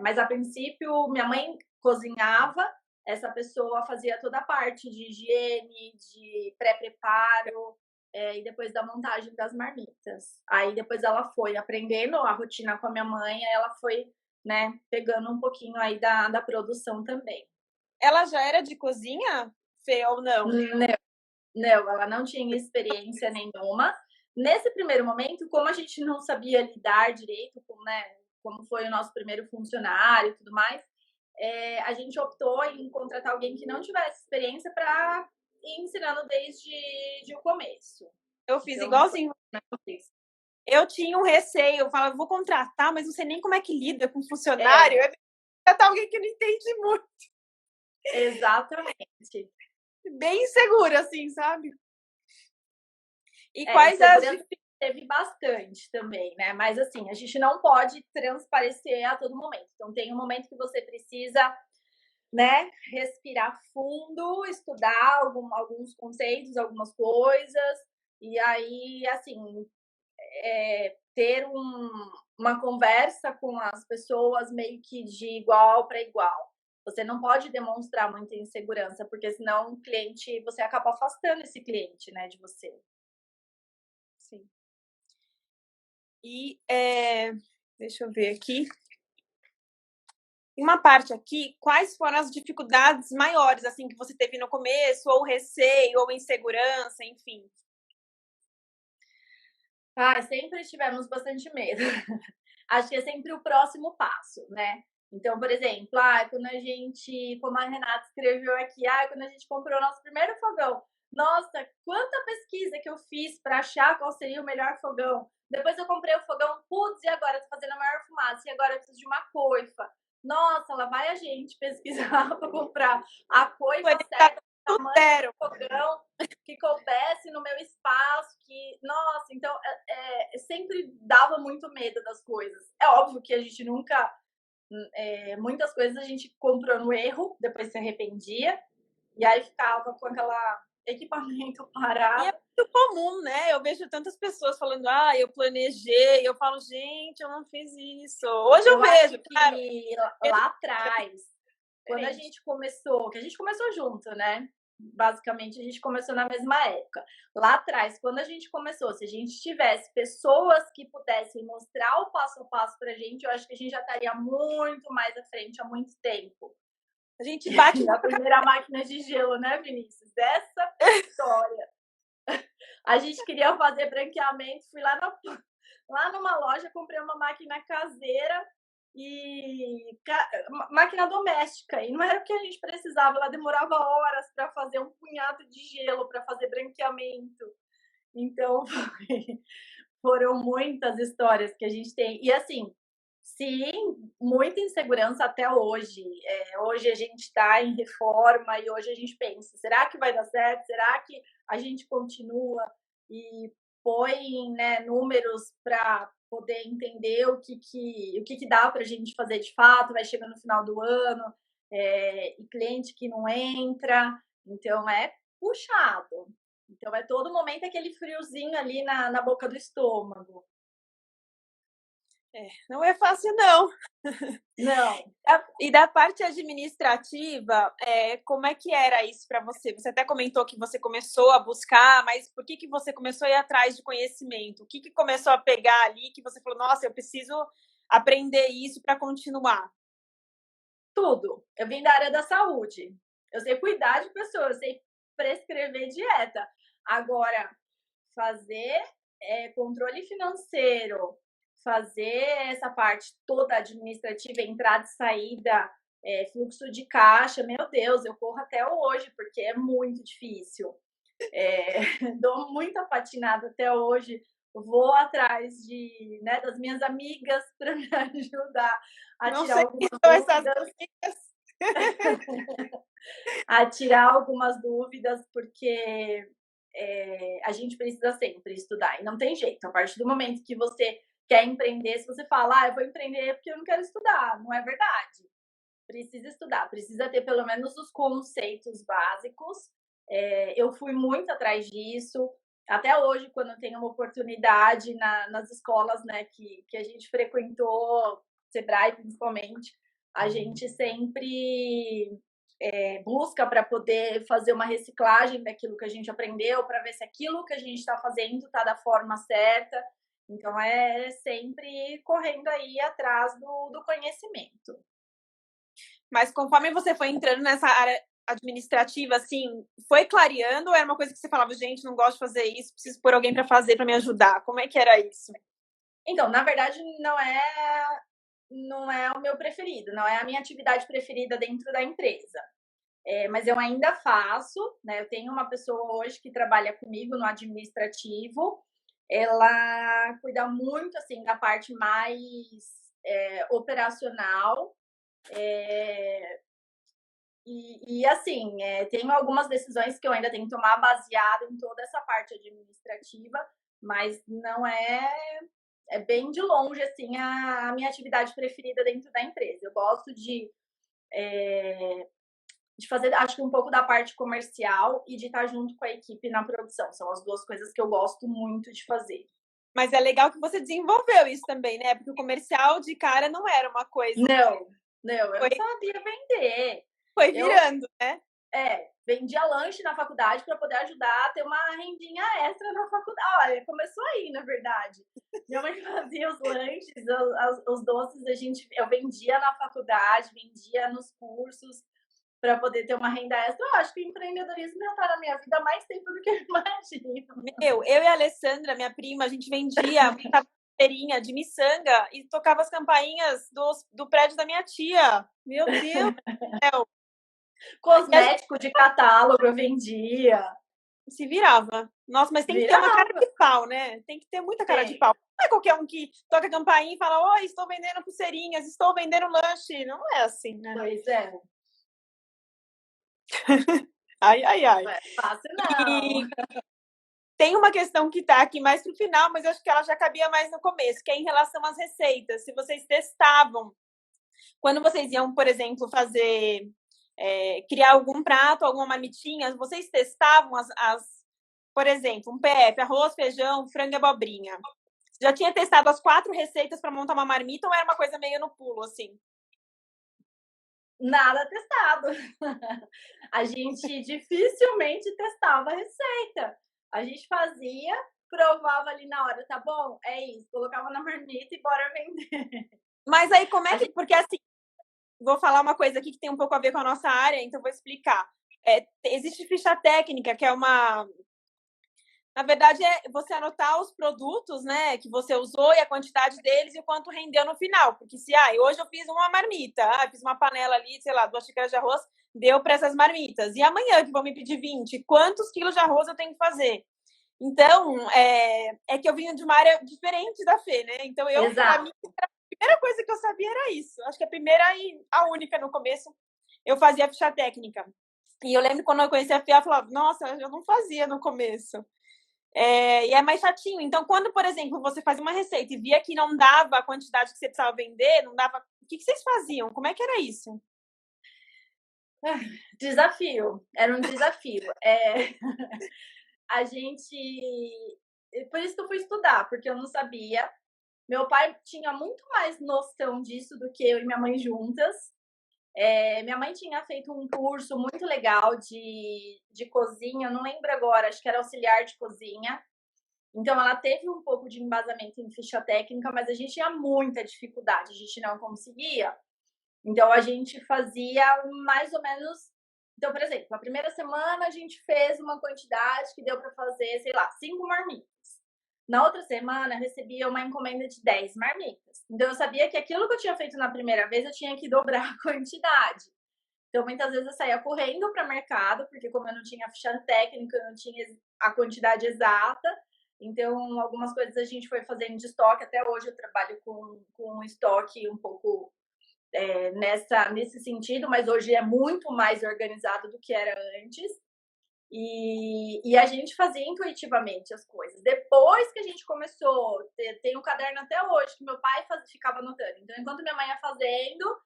[SPEAKER 1] Mas a princípio, minha mãe cozinhava, essa pessoa fazia toda a parte de higiene, de pré-preparo, e depois da montagem das marmitas. Aí depois ela foi aprendendo a rotina com a minha mãe, aí ela foi, né, pegando um pouquinho aí da produção também.
[SPEAKER 2] Ela já era de cozinha, Fê, ou não?
[SPEAKER 1] Não, ela não tinha experiência nenhuma. Nesse primeiro momento, como a gente não sabia lidar direito com, né, como foi o nosso primeiro funcionário e tudo mais, a gente optou em contratar alguém que não tivesse experiência para ir ensinando desde o começo.
[SPEAKER 2] Eu fiz
[SPEAKER 1] Então,
[SPEAKER 2] igualzinho. Eu tinha um receio, eu falava, vou contratar, mas não sei nem como é que lida com funcionário. É contratar alguém que não entende muito.
[SPEAKER 1] Exatamente.
[SPEAKER 2] Bem insegura, assim, sabe? E
[SPEAKER 1] É,
[SPEAKER 2] quais as
[SPEAKER 1] teve bastante também, né? Mas assim, a gente não pode transparecer a todo momento. Então tem um momento que você precisa, né, respirar fundo, estudar alguns conceitos, algumas coisas, e aí, assim, ter uma conversa com as pessoas meio que de igual para igual. Você não pode demonstrar muita insegurança, porque senão o cliente, você acaba afastando esse cliente, né, de você.
[SPEAKER 2] Sim. E deixa eu ver aqui. Uma parte aqui, quais foram as dificuldades maiores assim que você teve no começo, ou receio, ou insegurança, enfim?
[SPEAKER 1] Sempre tivemos bastante medo. Acho que é sempre o próximo passo, né? Então, por exemplo, quando a gente, como a Renata escreveu aqui, quando a gente comprou o nosso primeiro fogão, nossa, quanta pesquisa que eu fiz para achar qual seria o melhor fogão. Depois eu comprei o fogão, putz, e agora? Tô fazendo a maior fumaça, e agora eu preciso de uma coifa. Nossa, lá vai a gente pesquisar para comprar a coifa certa, o tamanho do fogão, que coubesse no meu espaço, nossa, então sempre dava muito medo das coisas. É óbvio que a gente nunca, muitas coisas a gente comprou no erro, depois se arrependia, e aí ficava com aquela equipamento parado.
[SPEAKER 2] E é muito comum, né? Eu vejo tantas pessoas falando, eu planejei, eu falo, gente, eu não fiz isso. Hoje eu vejo, claro.
[SPEAKER 1] Lá atrás, quando a gente começou, que a gente começou junto, né? Basicamente, a gente começou na mesma época. Lá atrás, quando a gente começou, se a gente tivesse pessoas que pudessem mostrar o passo a passo pra gente, eu acho que a gente já estaria muito mais à frente há muito tempo.
[SPEAKER 2] A gente bate
[SPEAKER 1] na primeira máquina de gelo, né, Vinícius? Essa história. A gente queria fazer branqueamento, fui lá numa loja, comprei uma máquina caseira e máquina doméstica, e não era o que a gente precisava, ela demorava horas para fazer um punhado de gelo, para fazer branqueamento. Então, foram muitas histórias que a gente tem. E assim, sim, muita insegurança até hoje. Hoje a gente está em reforma e hoje a gente pensa, será que vai dar certo? Será que a gente continua? E põe, né, números para poder entender o que dá para a gente fazer de fato, vai chegando no final do ano, e cliente que não entra, então é puxado. Então é todo momento aquele friozinho ali na boca do estômago.
[SPEAKER 2] Não é fácil, não.
[SPEAKER 1] Não.
[SPEAKER 2] E da parte administrativa, como é que era isso para você? Você até comentou que você começou a buscar, mas por que você começou a ir atrás de conhecimento? O que começou a pegar ali que você falou, nossa, eu preciso aprender isso para continuar?
[SPEAKER 1] Tudo. Eu vim da área da saúde. Eu sei cuidar de pessoas, eu sei prescrever dieta. Agora, fazer controle financeiro, fazer essa parte toda administrativa, entrada e saída, fluxo de caixa, meu Deus, eu corro até hoje, porque é muito difícil. Dou muita patinada até hoje, vou atrás das minhas amigas para me ajudar a
[SPEAKER 2] Não
[SPEAKER 1] tirar
[SPEAKER 2] sei
[SPEAKER 1] algumas
[SPEAKER 2] quem são essas
[SPEAKER 1] dúvidas.
[SPEAKER 2] amigas.
[SPEAKER 1] A tirar algumas dúvidas, porque a gente precisa sempre estudar, e não tem jeito. A partir do momento que você quer empreender, se você fala, eu vou empreender porque eu não quero estudar, não é verdade. Precisa estudar, precisa ter pelo menos os conceitos básicos. Eu fui muito atrás disso. Até hoje, quando eu tenho uma oportunidade nas escolas, né, que a gente frequentou, Sebrae principalmente, a gente sempre busca para poder fazer uma reciclagem daquilo que a gente aprendeu, para ver se aquilo que a gente está fazendo está da forma certa. Então, é sempre correndo aí atrás do conhecimento.
[SPEAKER 2] Mas conforme você foi entrando nessa área administrativa, assim, foi clareando ou era uma coisa que você falava, gente, não gosto de fazer isso, preciso pôr alguém para fazer, para me ajudar? Como é que era isso?
[SPEAKER 1] Então, na verdade, não é o meu preferido, não é a minha atividade preferida dentro da empresa. Mas eu ainda faço, né? Eu tenho uma pessoa hoje que trabalha comigo no administrativo. Ela cuida muito assim da parte mais operacional. Assim, tenho algumas decisões que eu ainda tenho que tomar baseado em toda essa parte administrativa, mas não é bem de longe assim a minha atividade preferida dentro da empresa. Eu gosto de fazer, acho que um pouco da parte comercial e de estar junto com a equipe na produção. São as duas coisas que eu gosto muito de fazer.
[SPEAKER 2] Mas é legal que você desenvolveu isso também, né? Porque o comercial de cara não era uma coisa.
[SPEAKER 1] Não, eu não sabia vender.
[SPEAKER 2] Foi virando, né?
[SPEAKER 1] Vendia lanche na faculdade para poder ajudar a ter uma rendinha extra na faculdade. Olha, começou aí, na verdade. Minha mãe fazia os lanches, os doces, eu vendia na faculdade, vendia nos cursos para poder ter uma renda extra. Eu acho que o empreendedorismo já está na minha vida há mais tempo do que eu imagino.
[SPEAKER 2] Eu e a Alessandra, minha prima, a gente vendia muita feirinha de miçanga e tocava as campainhas do prédio da minha tia. Meu Deus do céu.
[SPEAKER 1] Cosmético de catálogo eu vendia.
[SPEAKER 2] Se virava. Nossa, mas tem que ter uma cara de pau, né? Tem que ter muita cara de pau. Não é qualquer um que toca a campainha e fala, oi, estou vendendo pulseirinhas, estou vendendo lanche. Não é assim, né?
[SPEAKER 1] Pois é.
[SPEAKER 2] Ai.
[SPEAKER 1] Não é fácil, não.
[SPEAKER 2] E tem uma questão que está aqui mais pro final, mas eu acho que ela já cabia mais no começo, que é em relação às receitas. Se vocês testavam, quando vocês iam, por exemplo, fazer, criar algum prato, alguma marmitinha, vocês testavam por exemplo, um PF, arroz, feijão, frango e abobrinha. Já tinha testado as 4 receitas para montar uma marmita ou era uma coisa meio no pulo, assim?
[SPEAKER 1] Nada testado. A gente dificilmente testava a receita. A gente fazia, provava ali na hora, tá bom? É isso, colocava na marmita e bora vender.
[SPEAKER 2] Mas aí como é que... Porque assim, vou falar uma coisa aqui que tem um pouco a ver com a nossa área, então vou explicar. Existe ficha técnica, que é uma... Na verdade, é você anotar os produtos, né, que você usou e a quantidade deles e o quanto rendeu no final. Porque se, hoje eu fiz uma marmita, fiz uma panela ali, sei lá, 2 xícaras de arroz, deu para essas marmitas. E amanhã que vão me pedir 20, quantos quilos de arroz eu tenho que fazer? Então, é que eu vim de uma área diferente da Fê, né? Então, pra mim, a primeira coisa que eu sabia era isso. Acho que a primeira e a única no começo, eu fazia ficha técnica. E eu lembro quando eu conheci a Fê, ela falava, nossa, eu não fazia no começo. E é mais chatinho. Então, quando, por exemplo, você fazia uma receita e via que não dava a quantidade que você precisava vender, não dava... O que vocês faziam? Como é que era isso?
[SPEAKER 1] Desafio. Era um desafio. A gente... Por isso que eu fui estudar, porque eu não sabia. Meu pai tinha muito mais noção disso do que eu e minha mãe juntas. Minha mãe tinha feito um curso muito legal de cozinha, eu não lembro agora, acho que era auxiliar de cozinha. Então, ela teve um pouco de embasamento em ficha técnica, mas a gente tinha muita dificuldade, a gente não conseguia. Então, a gente fazia mais ou menos. Então, por exemplo, a primeira semana a gente fez uma quantidade que deu para fazer, sei lá, 5 marmitas. Na outra semana, eu recebia uma encomenda de 10 marmitas. Então, eu sabia que aquilo que eu tinha feito na primeira vez, eu tinha que dobrar a quantidade. Então, muitas vezes eu saía correndo para o mercado, porque como eu não tinha ficha técnica, eu não tinha a quantidade exata. Então, algumas coisas a gente foi fazendo de estoque. Até hoje eu trabalho com estoque um pouco nesse sentido, mas hoje é muito mais organizado do que era antes. E a gente fazia intuitivamente as coisas. Depois que a gente começou, tem um caderno até hoje que meu pai ficava anotando. Então, enquanto minha mãe ia fazendo,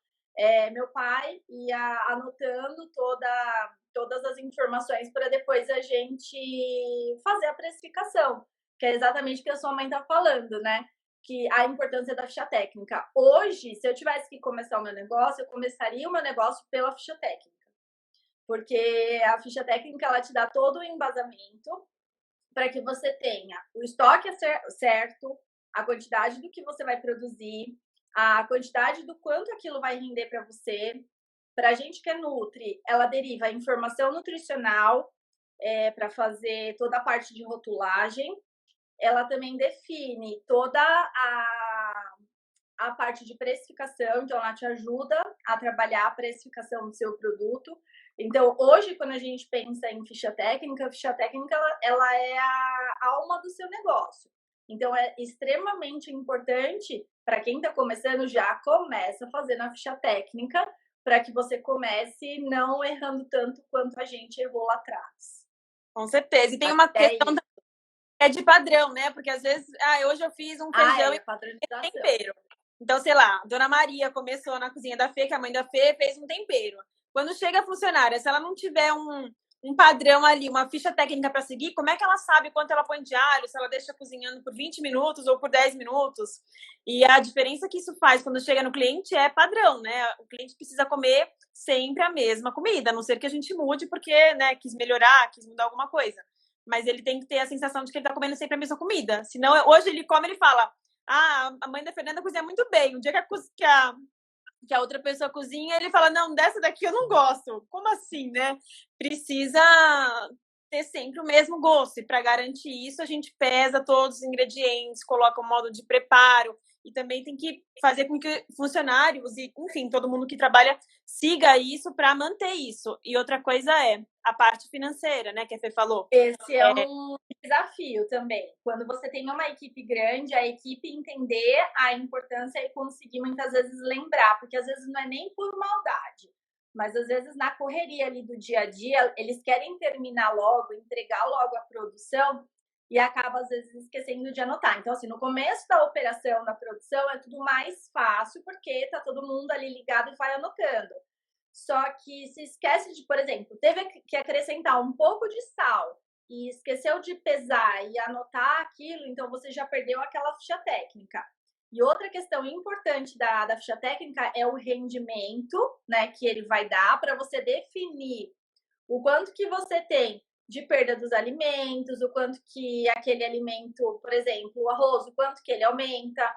[SPEAKER 1] meu pai ia anotando todas as informações para depois a gente fazer a precificação, que é exatamente o que a sua mãe está falando, né? Que a importância da ficha técnica. Hoje, se eu tivesse que começar o meu negócio, eu começaria o meu negócio pela ficha técnica. Porque a ficha técnica, ela te dá todo o embasamento para que você tenha o estoque certo, a quantidade do que você vai produzir, a quantidade do quanto aquilo vai render para você. Para a gente que é Nutri, ela deriva a informação nutricional para fazer toda a parte de rotulagem. Ela também define toda a parte de precificação, então ela te ajuda a trabalhar a precificação do seu produto. Então, hoje, quando a gente pensa em ficha técnica, a ficha técnica ela é a alma do seu negócio. Então, é extremamente importante para quem está começando, já começa fazendo a ficha técnica, para que você comece não errando tanto quanto a gente errou lá atrás.
[SPEAKER 2] Com certeza. E tem uma questão de padrão, né? Porque às vezes, hoje eu fiz um feijão e tempero. Então, sei lá, Dona Maria começou na cozinha da Fê, que a mãe da Fê fez um tempero. Quando chega a funcionária, se ela não tiver um padrão ali, uma ficha técnica para seguir, como é que ela sabe quanto ela põe de alho, se ela deixa cozinhando por 20 minutos ou por 10 minutos? E a diferença que isso faz quando chega no cliente é padrão, né? O cliente precisa comer sempre a mesma comida, a não ser que a gente mude porque, né, quis melhorar, quis mudar alguma coisa. Mas ele tem que ter a sensação de que ele está comendo sempre a mesma comida. Senão, hoje ele come, ele fala: a mãe da Fernanda cozinha muito bem. Um dia que a outra pessoa cozinha, ele fala: não, dessa daqui eu não gosto. Como assim, né? Precisa ter sempre o mesmo gosto. E para garantir isso, a gente pesa todos os ingredientes, coloca o modo de preparo. E também tem que fazer com que funcionários e, enfim, todo mundo que trabalha siga isso para manter isso. E outra coisa é a parte financeira, né, que a Fê falou.
[SPEAKER 1] Esse é um desafio também. Quando você tem uma equipe grande, a equipe entender a importância e conseguir muitas vezes lembrar, porque às vezes não é nem por maldade, mas às vezes na correria ali do dia a dia, eles querem terminar logo, entregar logo a produção e acaba às vezes esquecendo de anotar. Então, assim, no começo da operação, da produção, é tudo mais fácil, porque tá todo mundo ali ligado e vai anotando. Só que se esquece de, por exemplo, teve que acrescentar um pouco de sal e esqueceu de pesar e anotar aquilo, então você já perdeu aquela ficha técnica. E outra questão importante da ficha técnica é o rendimento, né, que ele vai dar para você definir o quanto que você tem de perda dos alimentos, o quanto que aquele alimento, por exemplo, o arroz, o quanto que ele aumenta,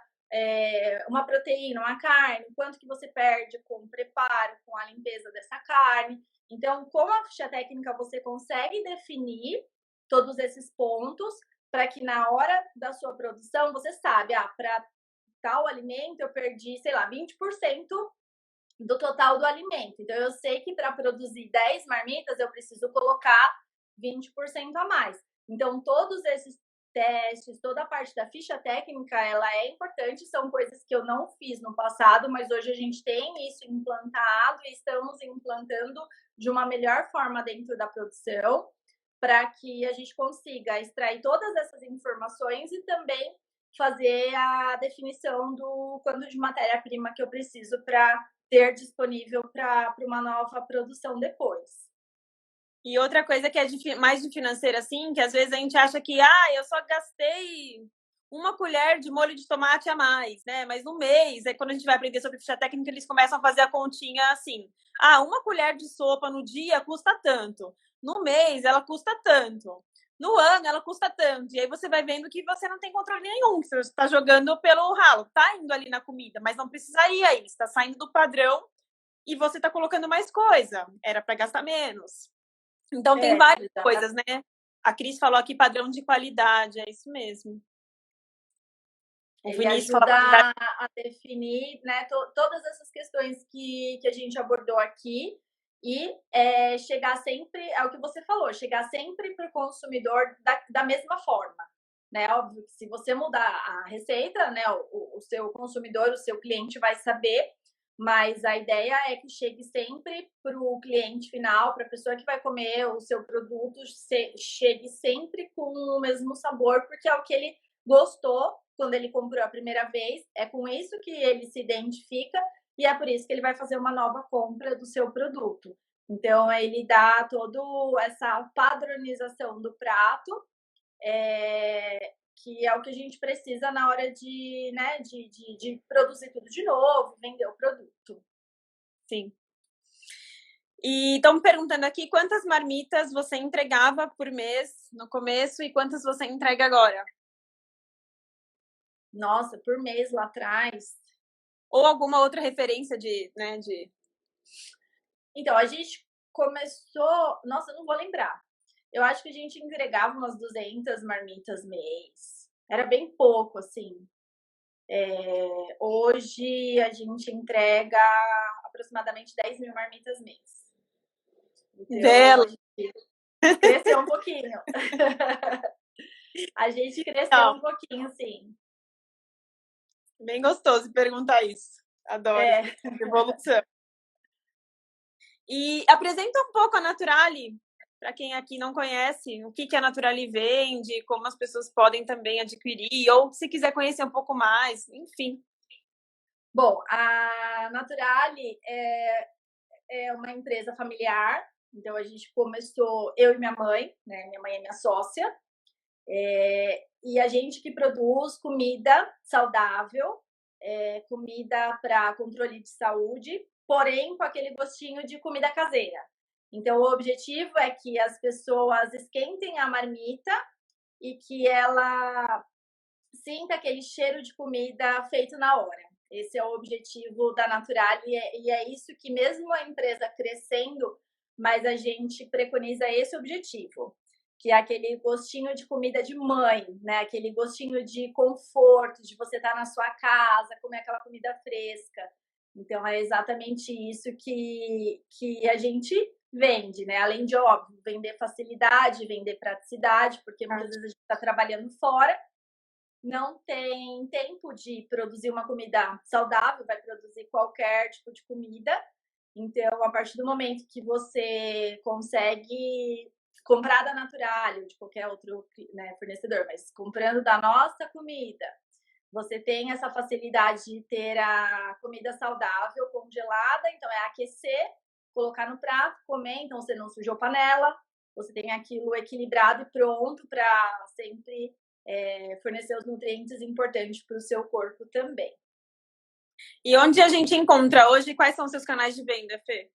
[SPEAKER 1] uma proteína, uma carne, o quanto que você perde com o preparo, com a limpeza dessa carne. Então, com a ficha técnica, você consegue definir todos esses pontos para que na hora da sua produção, você sabe, para tal alimento eu perdi, sei lá, 20% do total do alimento. Então, eu sei que para produzir 10 marmitas, eu preciso colocar 20% a mais. Então, todos esses testes, toda a parte da ficha técnica, ela é importante, são coisas que eu não fiz no passado, mas hoje a gente tem isso implantado e estamos implantando de uma melhor forma dentro da produção, para que a gente consiga extrair todas essas informações e também fazer a definição do quanto de matéria-prima que eu preciso para ter disponível para uma nova produção depois.
[SPEAKER 2] E outra coisa que é mais de financeira, assim, que às vezes a gente acha que eu só gastei uma colher de molho de tomate a mais, né? Mas no mês, quando a gente vai aprender sobre ficha técnica, eles começam a fazer a continha assim. Uma colher de sopa no dia custa tanto. No mês, ela custa tanto. No ano, ela custa tanto. E aí você vai vendo que você não tem controle nenhum, que você está jogando pelo ralo. Tá indo ali na comida, mas não precisa ir aí. Está saindo do padrão e você está colocando mais coisa. Era para gastar menos. Então, tem várias coisas, né? A Cris falou aqui padrão de qualidade, é isso mesmo.
[SPEAKER 1] Ele ajuda a definir, né, todas essas questões que a gente abordou aqui e chegar sempre, é o que você falou, chegar sempre para o consumidor da mesma forma. Né? Óbvio que se você mudar a receita, né, o seu consumidor, o seu cliente vai saber, mas a ideia é que chegue sempre para o cliente final, para a pessoa que vai comer o seu produto, chegue sempre com o mesmo sabor, porque é o que ele gostou quando ele comprou a primeira vez, é com isso que ele se identifica e é por isso que ele vai fazer uma nova compra do seu produto. Então, ele dá toda essa padronização do prato, que é o que a gente precisa na hora de, né, de produzir tudo de novo, vender o produto.
[SPEAKER 2] Sim. E estão me perguntando aqui quantas marmitas você entregava por mês no começo e quantas você entrega agora?
[SPEAKER 1] Nossa, por mês lá atrás.
[SPEAKER 2] Ou alguma outra referência
[SPEAKER 1] Então, a gente começou... Nossa, eu não vou lembrar. Eu acho que a gente entregava umas 200 marmitas mês. Era bem pouco, assim. Hoje, a gente entrega aproximadamente 10 mil marmitas mês. Então,
[SPEAKER 2] Bela.
[SPEAKER 1] a gente cresceu um pouquinho. A gente cresceu um pouquinho, sim.
[SPEAKER 2] Bem gostoso perguntar isso. Adoro. Evolução. E apresenta um pouco a Naturali, para quem aqui não conhece, o que a Naturali vende, como as pessoas podem também adquirir, ou se quiser conhecer um pouco mais, enfim.
[SPEAKER 1] Bom, a Naturali é uma empresa familiar, então a gente começou, eu e minha mãe, né? Minha mãe é minha sócia, e a gente que produz comida saudável, comida para controle de saúde, porém com aquele gostinho de comida caseira. Então, o objetivo é que as pessoas esquentem a marmita e que ela sinta aquele cheiro de comida feito na hora. Esse é o objetivo da Natural e é isso que mesmo a empresa crescendo, mas a gente preconiza esse objetivo, que é aquele gostinho de comida de mãe, né? Aquele gostinho de conforto, de você estar na sua casa, comer aquela comida fresca. Então, é exatamente isso que a gente vende, né? Além de, óbvio, vender facilidade, vender praticidade, porque muitas vezes a gente está trabalhando fora, não tem tempo de produzir uma comida saudável, vai produzir qualquer tipo de comida. Então, a partir do momento que você consegue comprar da Natural ou de qualquer outro, né, fornecedor, mas comprando da nossa comida, você tem essa facilidade de ter a comida saudável congelada, então é aquecer, colocar no prato, comer, então você não sujou panela, você tem aquilo equilibrado e pronto para sempre fornecer os nutrientes importantes para o seu corpo também.
[SPEAKER 2] E onde a gente encontra hoje? Quais são os seus canais de venda, Fê?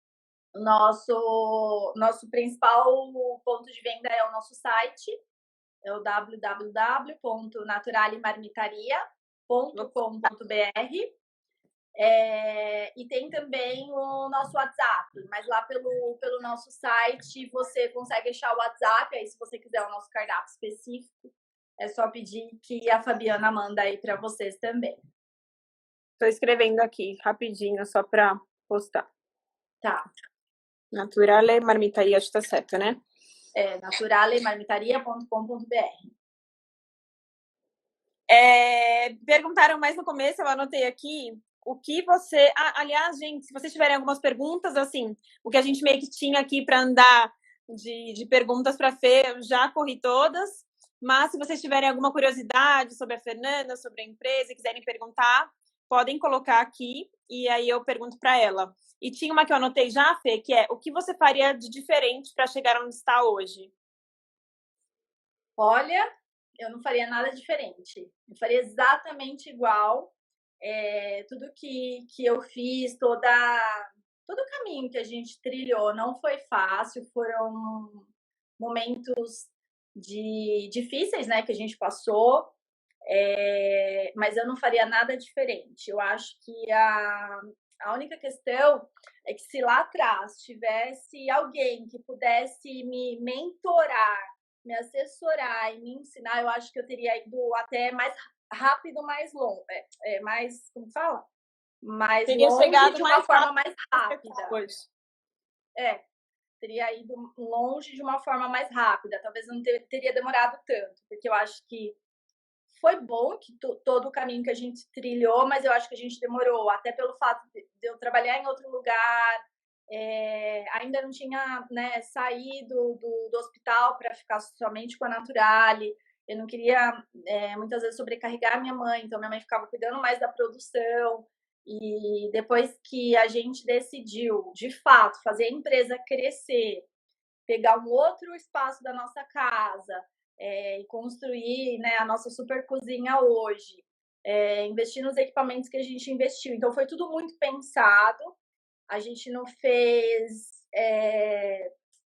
[SPEAKER 1] Nosso principal ponto de venda é o nosso site, é o www.naturalimarmitaria.com.br. E tem também o nosso WhatsApp, mas lá pelo nosso site você consegue achar o WhatsApp, aí se você quiser o nosso cardápio específico, é só pedir que a Fabiana manda aí para vocês também.
[SPEAKER 2] Estou escrevendo aqui rapidinho só para postar.
[SPEAKER 1] Tá.
[SPEAKER 2] Naturale Marmitaria, acho que tá certo, né?
[SPEAKER 1] Naturalemarmitaria.com.br.
[SPEAKER 2] Perguntaram mais no começo, eu anotei aqui, o que você... aliás, gente, se vocês tiverem algumas perguntas, assim, o que a gente meio que tinha aqui para andar de perguntas para a Fê, eu já corri todas, mas se vocês tiverem alguma curiosidade sobre a Fernanda, sobre a empresa, e quiserem perguntar, podem colocar aqui e aí eu pergunto para ela. E tinha uma que eu anotei já, Fê, que é o que você faria de diferente para chegar onde está hoje?
[SPEAKER 1] Olha, eu não faria nada diferente. Eu faria exatamente igual. Tudo que eu fiz, todo o caminho que a gente trilhou não foi fácil, foram momentos difíceis, né, que a gente passou, mas eu não faria nada diferente. Eu acho que a única questão é que se lá atrás tivesse alguém que pudesse me mentorar, me assessorar e me ensinar, eu acho que eu teria ido até mais rápido, mais longo, mais, como fala? Mais
[SPEAKER 2] Teria
[SPEAKER 1] longe
[SPEAKER 2] chegado
[SPEAKER 1] de uma
[SPEAKER 2] mais
[SPEAKER 1] forma
[SPEAKER 2] rápido
[SPEAKER 1] mais rápida.
[SPEAKER 2] hoje.
[SPEAKER 1] Teria ido longe de uma forma mais rápida. Talvez não teria demorado tanto, porque eu acho que foi bom que todo o caminho que a gente trilhou, mas eu acho que a gente demorou, até pelo fato de eu trabalhar em outro lugar, ainda não tinha, né, saído do hospital para ficar somente com a Naturale. Eu não queria, muitas vezes, sobrecarregar a minha mãe, então minha mãe ficava cuidando mais da produção. E depois que a gente decidiu, de fato, fazer a empresa crescer, pegar um outro espaço da nossa casa, e construir, né, a nossa super cozinha hoje, investir nos equipamentos que a gente investiu. Então, foi tudo muito pensado. A gente não fez...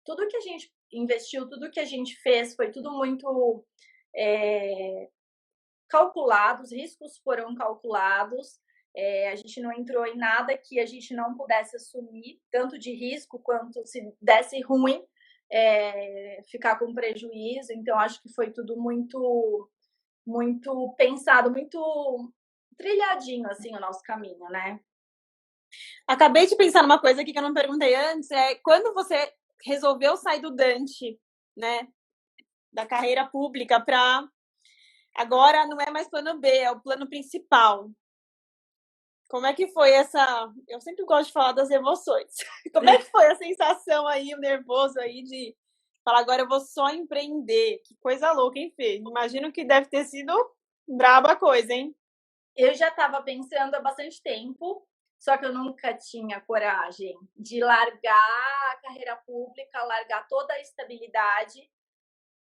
[SPEAKER 1] tudo que a gente investiu, tudo que a gente fez foi tudo muito calculado, os riscos foram calculados. A gente não entrou em nada que a gente não pudesse assumir, tanto de risco quanto se desse ruim, ficar com prejuízo. Então, acho que foi tudo muito, muito pensado, muito trilhadinho, assim, o nosso caminho, né?
[SPEAKER 2] Acabei de pensar numa coisa aqui que eu não perguntei antes, quando você resolveu sair do Dante, né, da carreira pública para... Agora não é mais plano B, é o plano principal. Como é que foi essa... Eu sempre gosto de falar das emoções. Como é que foi a sensação aí, o nervoso aí de falar, agora eu vou só empreender? Que coisa louca, hein, Fê? Imagino que deve ter sido braba a coisa, hein?
[SPEAKER 1] Eu já estava pensando há bastante tempo, só que eu nunca tinha coragem de largar a carreira pública, largar toda a estabilidade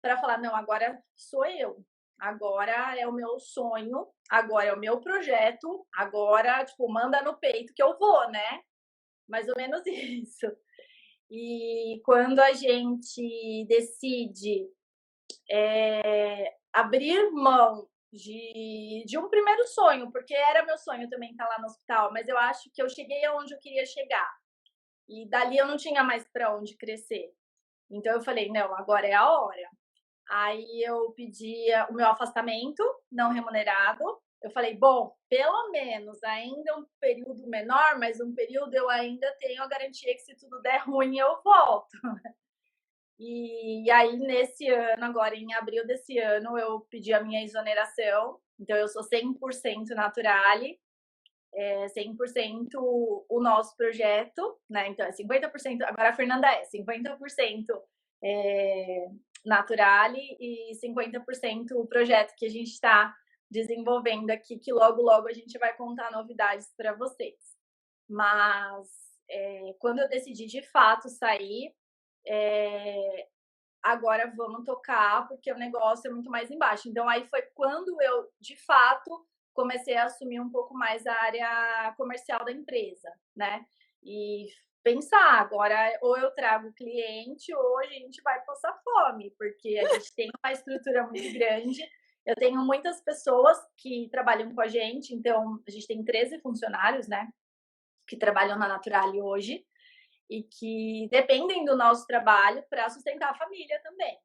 [SPEAKER 1] para falar, não, agora sou eu. Agora é o meu sonho, agora é o meu projeto, agora, tipo, manda no peito que eu vou, né? Mais ou menos isso. E quando a gente decide abrir mão de um primeiro sonho, porque era meu sonho também estar lá no hospital, mas eu acho que eu cheguei aonde eu queria chegar. E dali eu não tinha mais para onde crescer. Então eu falei, não, agora é a hora. Aí eu pedi o meu afastamento não remunerado. Eu falei, bom, pelo menos ainda um período menor, mas um período eu ainda tenho a garantia que se tudo der ruim eu volto. E aí, nesse ano, agora em abril desse ano, eu pedi a minha exoneração. Então, eu sou 100% Naturale, 100% o nosso projeto, né? Então, é 50%, agora a Fernanda 50% Naturale e 50% o projeto que a gente está desenvolvendo aqui, que logo, logo a gente vai contar novidades para vocês. Mas, quando eu decidi de fato sair, agora vamos tocar, porque o negócio é muito mais embaixo. Então, aí foi quando eu, de fato, comecei a assumir um pouco mais a área comercial da empresa, né? E pensar, agora ou eu trago cliente ou a gente vai passar fome, porque a gente tem uma estrutura muito grande. Eu tenho muitas pessoas que trabalham com a gente, então a gente tem 13 funcionários, né? Que trabalham na Naturale hoje e que dependem do nosso trabalho para sustentar a família também.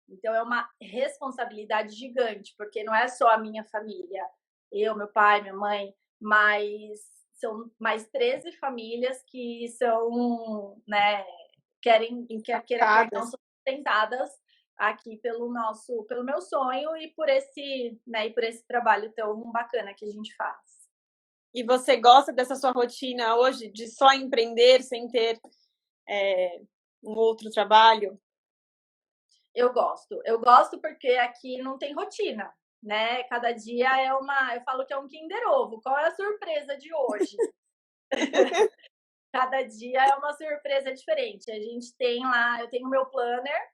[SPEAKER 1] Então, é uma responsabilidade gigante, porque não é só a minha família, eu, meu pai, minha mãe, mas são mais 13 famílias que são, né, querem são sustentadas aqui pelo meu sonho e por esse, né, e por esse trabalho tão bacana que a gente faz.
[SPEAKER 2] E você gosta dessa sua rotina hoje de só empreender sem ter um outro trabalho?
[SPEAKER 1] Eu gosto porque aqui não tem rotina, né? Cada dia eu falo que é um Kinder Ovo. Qual é a surpresa de hoje? Cada dia é uma surpresa diferente. A gente tem lá, eu tenho meu planner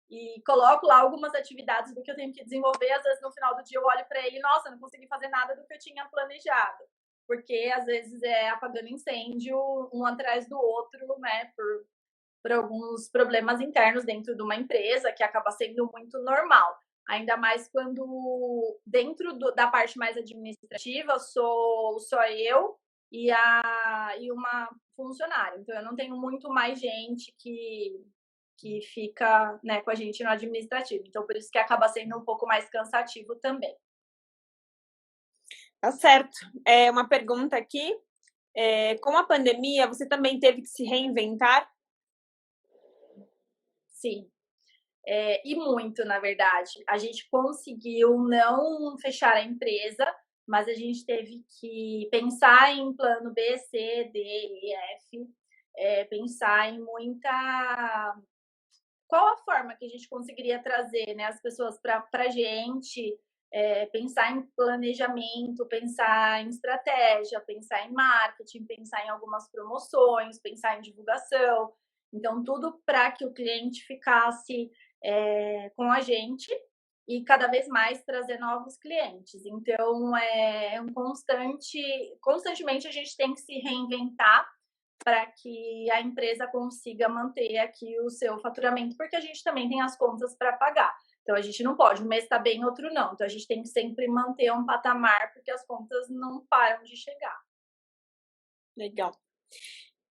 [SPEAKER 1] e coloco lá algumas atividades do que eu tenho que desenvolver. Às vezes, no final do dia, eu olho para ele e, nossa, não consegui fazer nada do que eu tinha planejado. Porque, às vezes, é apagando incêndio um atrás do outro, né? Por alguns problemas internos dentro de uma empresa, que acaba sendo muito normal. Ainda mais quando, dentro da parte mais administrativa, sou só eu e uma funcionária. Então, eu não tenho muito mais gente que fica, né, com a gente no administrativo. Então, por isso que acaba sendo um pouco mais cansativo também.
[SPEAKER 2] Tá certo. Uma pergunta aqui. Com a pandemia, você também teve que se reinventar?
[SPEAKER 1] Sim. E muito, na verdade. A gente conseguiu não fechar a empresa, mas a gente teve que pensar em plano B, C, D, E, F, pensar em muita... Qual a forma que a gente conseguiria trazer, né, as pessoas para a gente, pensar em planejamento, pensar em estratégia, pensar em marketing, pensar em algumas promoções, pensar em divulgação. Então, tudo para que o cliente ficasse com a gente e cada vez mais trazer novos clientes. Então, constantemente a gente tem que se reinventar para que a empresa consiga manter aqui o seu faturamento, porque a gente também tem as contas para pagar. Então, a gente não pode, um mês está bem, outro não. Então, a gente tem que sempre manter um patamar, porque as contas não param de chegar.
[SPEAKER 2] Legal.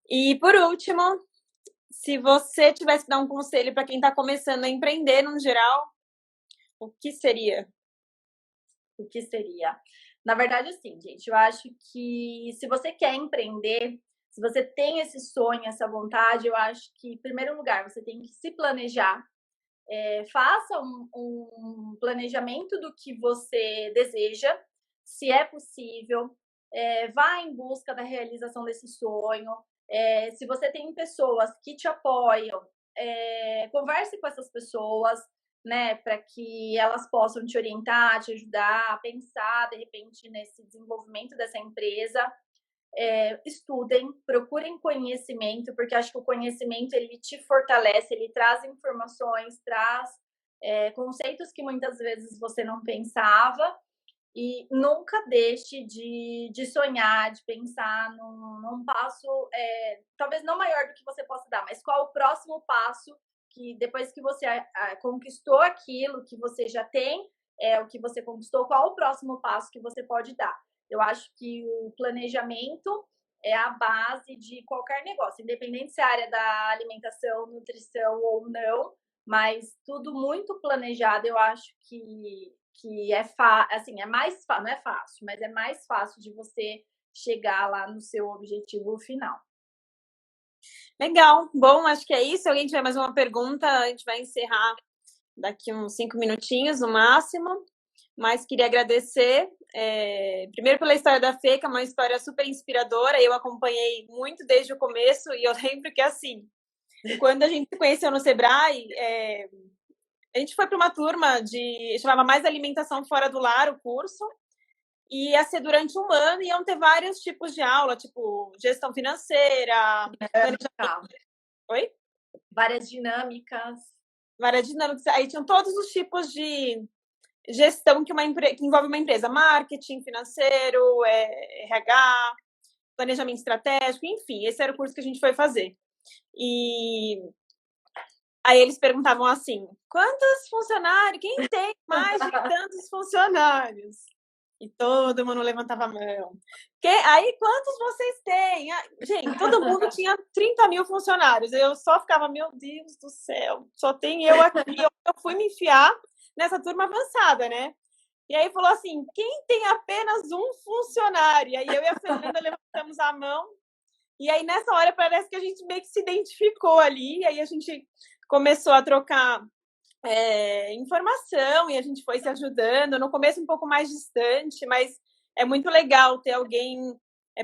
[SPEAKER 2] E, por último, se você tivesse que dar um conselho para quem está começando a empreender no geral, o que seria?
[SPEAKER 1] O que seria? Na verdade, assim, gente, eu acho que se você quer empreender, se você tem esse sonho, essa vontade, eu acho que, em primeiro lugar, você tem que se planejar. Faça um planejamento do que você deseja, se é possível, vá em busca da realização desse sonho. Se você tem pessoas que te apoiam, converse com essas pessoas, né, para que elas possam te orientar, te ajudar a pensar, de repente, nesse desenvolvimento dessa empresa. Estudem, procurem conhecimento, porque acho que o conhecimento ele te fortalece, ele traz informações, traz conceitos que muitas vezes você não pensava, e nunca deixe de sonhar, de pensar num passo, talvez não maior do que você possa dar, mas qual o próximo passo que depois que você conquistou aquilo que você já tem, o que você conquistou, qual o próximo passo que você pode dar. Eu acho que o planejamento é a base de qualquer negócio, independente se é a área da alimentação, nutrição ou não, mas tudo muito planejado, eu acho que assim, não é fácil, mas é mais fácil de você chegar lá no seu objetivo final.
[SPEAKER 2] Legal. Bom, acho que é isso. Se alguém tiver mais uma pergunta, a gente vai encerrar daqui uns 5 minutinhos no máximo. Mas queria agradecer, primeiro pela história da Fê, que é uma história super inspiradora. Eu acompanhei muito desde o começo e eu lembro que, assim, quando a gente se conheceu no Sebrae, a gente foi para uma turma chamava Mais Alimentação Fora do Lar, o curso, e ia ser durante um ano, e iam ter vários tipos de aula, tipo gestão financeira, planejamento. Oi?
[SPEAKER 1] Várias dinâmicas.
[SPEAKER 2] Várias dinâmicas. Aí tinham todos os tipos de gestão que envolve uma empresa, marketing, financeiro, RH, planejamento estratégico, enfim, esse era o curso que a gente foi fazer. E aí eles perguntavam assim, quantos funcionários? Quem tem mais de tantos funcionários? E todo mundo levantava a mão. Aí, quantos vocês têm? Gente, todo mundo tinha 30 mil funcionários. Eu só ficava, meu Deus do céu, só tem eu aqui. Eu fui me enfiar nessa turma avançada, né? E aí falou assim, quem tem apenas um funcionário? E aí eu e a Fernanda levantamos a mão. E aí nessa hora parece que a gente meio que se identificou ali. E aí a gente começou a trocar informação e a gente foi se ajudando. No começo um pouco mais distante, mas é muito legal ter alguém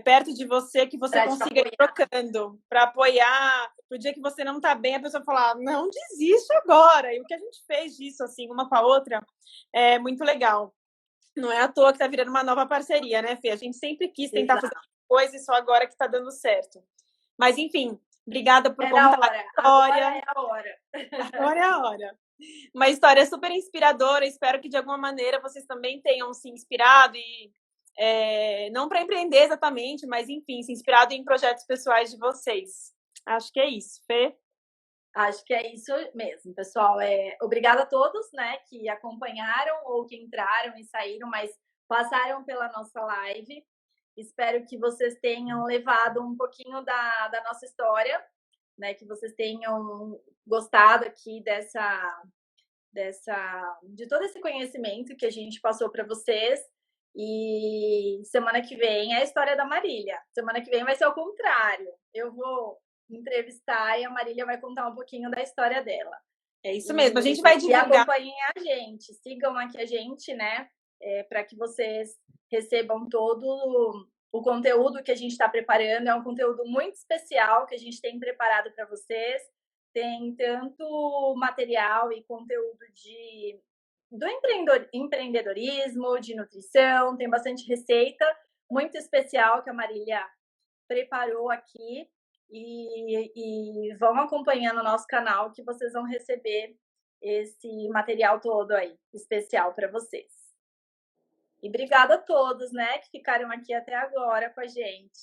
[SPEAKER 2] perto de você que você consiga ir trocando para apoiar. Pro dia que você não tá bem, a pessoa falar, não desiste agora. E o que a gente fez disso, assim, uma com a outra, é muito legal. Não é à toa que tá virando uma nova parceria, né, Fê? A gente sempre quis tentar fazer coisa e só agora que tá dando certo. Mas, enfim, obrigada por contar a história.
[SPEAKER 1] Agora é a hora.
[SPEAKER 2] Agora é a hora. Uma história super inspiradora. Espero que de alguma maneira vocês também tenham se inspirado e não para empreender exatamente, mas enfim, se inspirado em projetos pessoais de vocês. Acho que é isso, Fê.
[SPEAKER 1] Acho que é isso mesmo, pessoal. Obrigada a todos, né, que acompanharam ou que entraram e saíram, mas passaram pela nossa live. Espero que vocês tenham levado um pouquinho da nossa história, né, que vocês tenham gostado aqui de todo esse conhecimento que a gente passou para vocês. E semana que vem é a história da Marília. Semana que vem vai ser o contrário. Eu vou entrevistar e a Marília vai contar um pouquinho da história dela.
[SPEAKER 2] É isso mesmo, a gente vai divulgar.
[SPEAKER 1] E acompanhem a gente, sigam aqui a gente, né? Para que vocês recebam todo o conteúdo que a gente está preparando. É um conteúdo muito especial que a gente tem preparado para vocês. Tem tanto material e conteúdo do empreendedorismo, de nutrição, tem bastante receita muito especial que a Marília preparou aqui. E vão acompanhando o nosso canal que vocês vão receber esse material todo aí, especial para vocês. E obrigada a todos, né, que ficaram aqui até agora com a gente.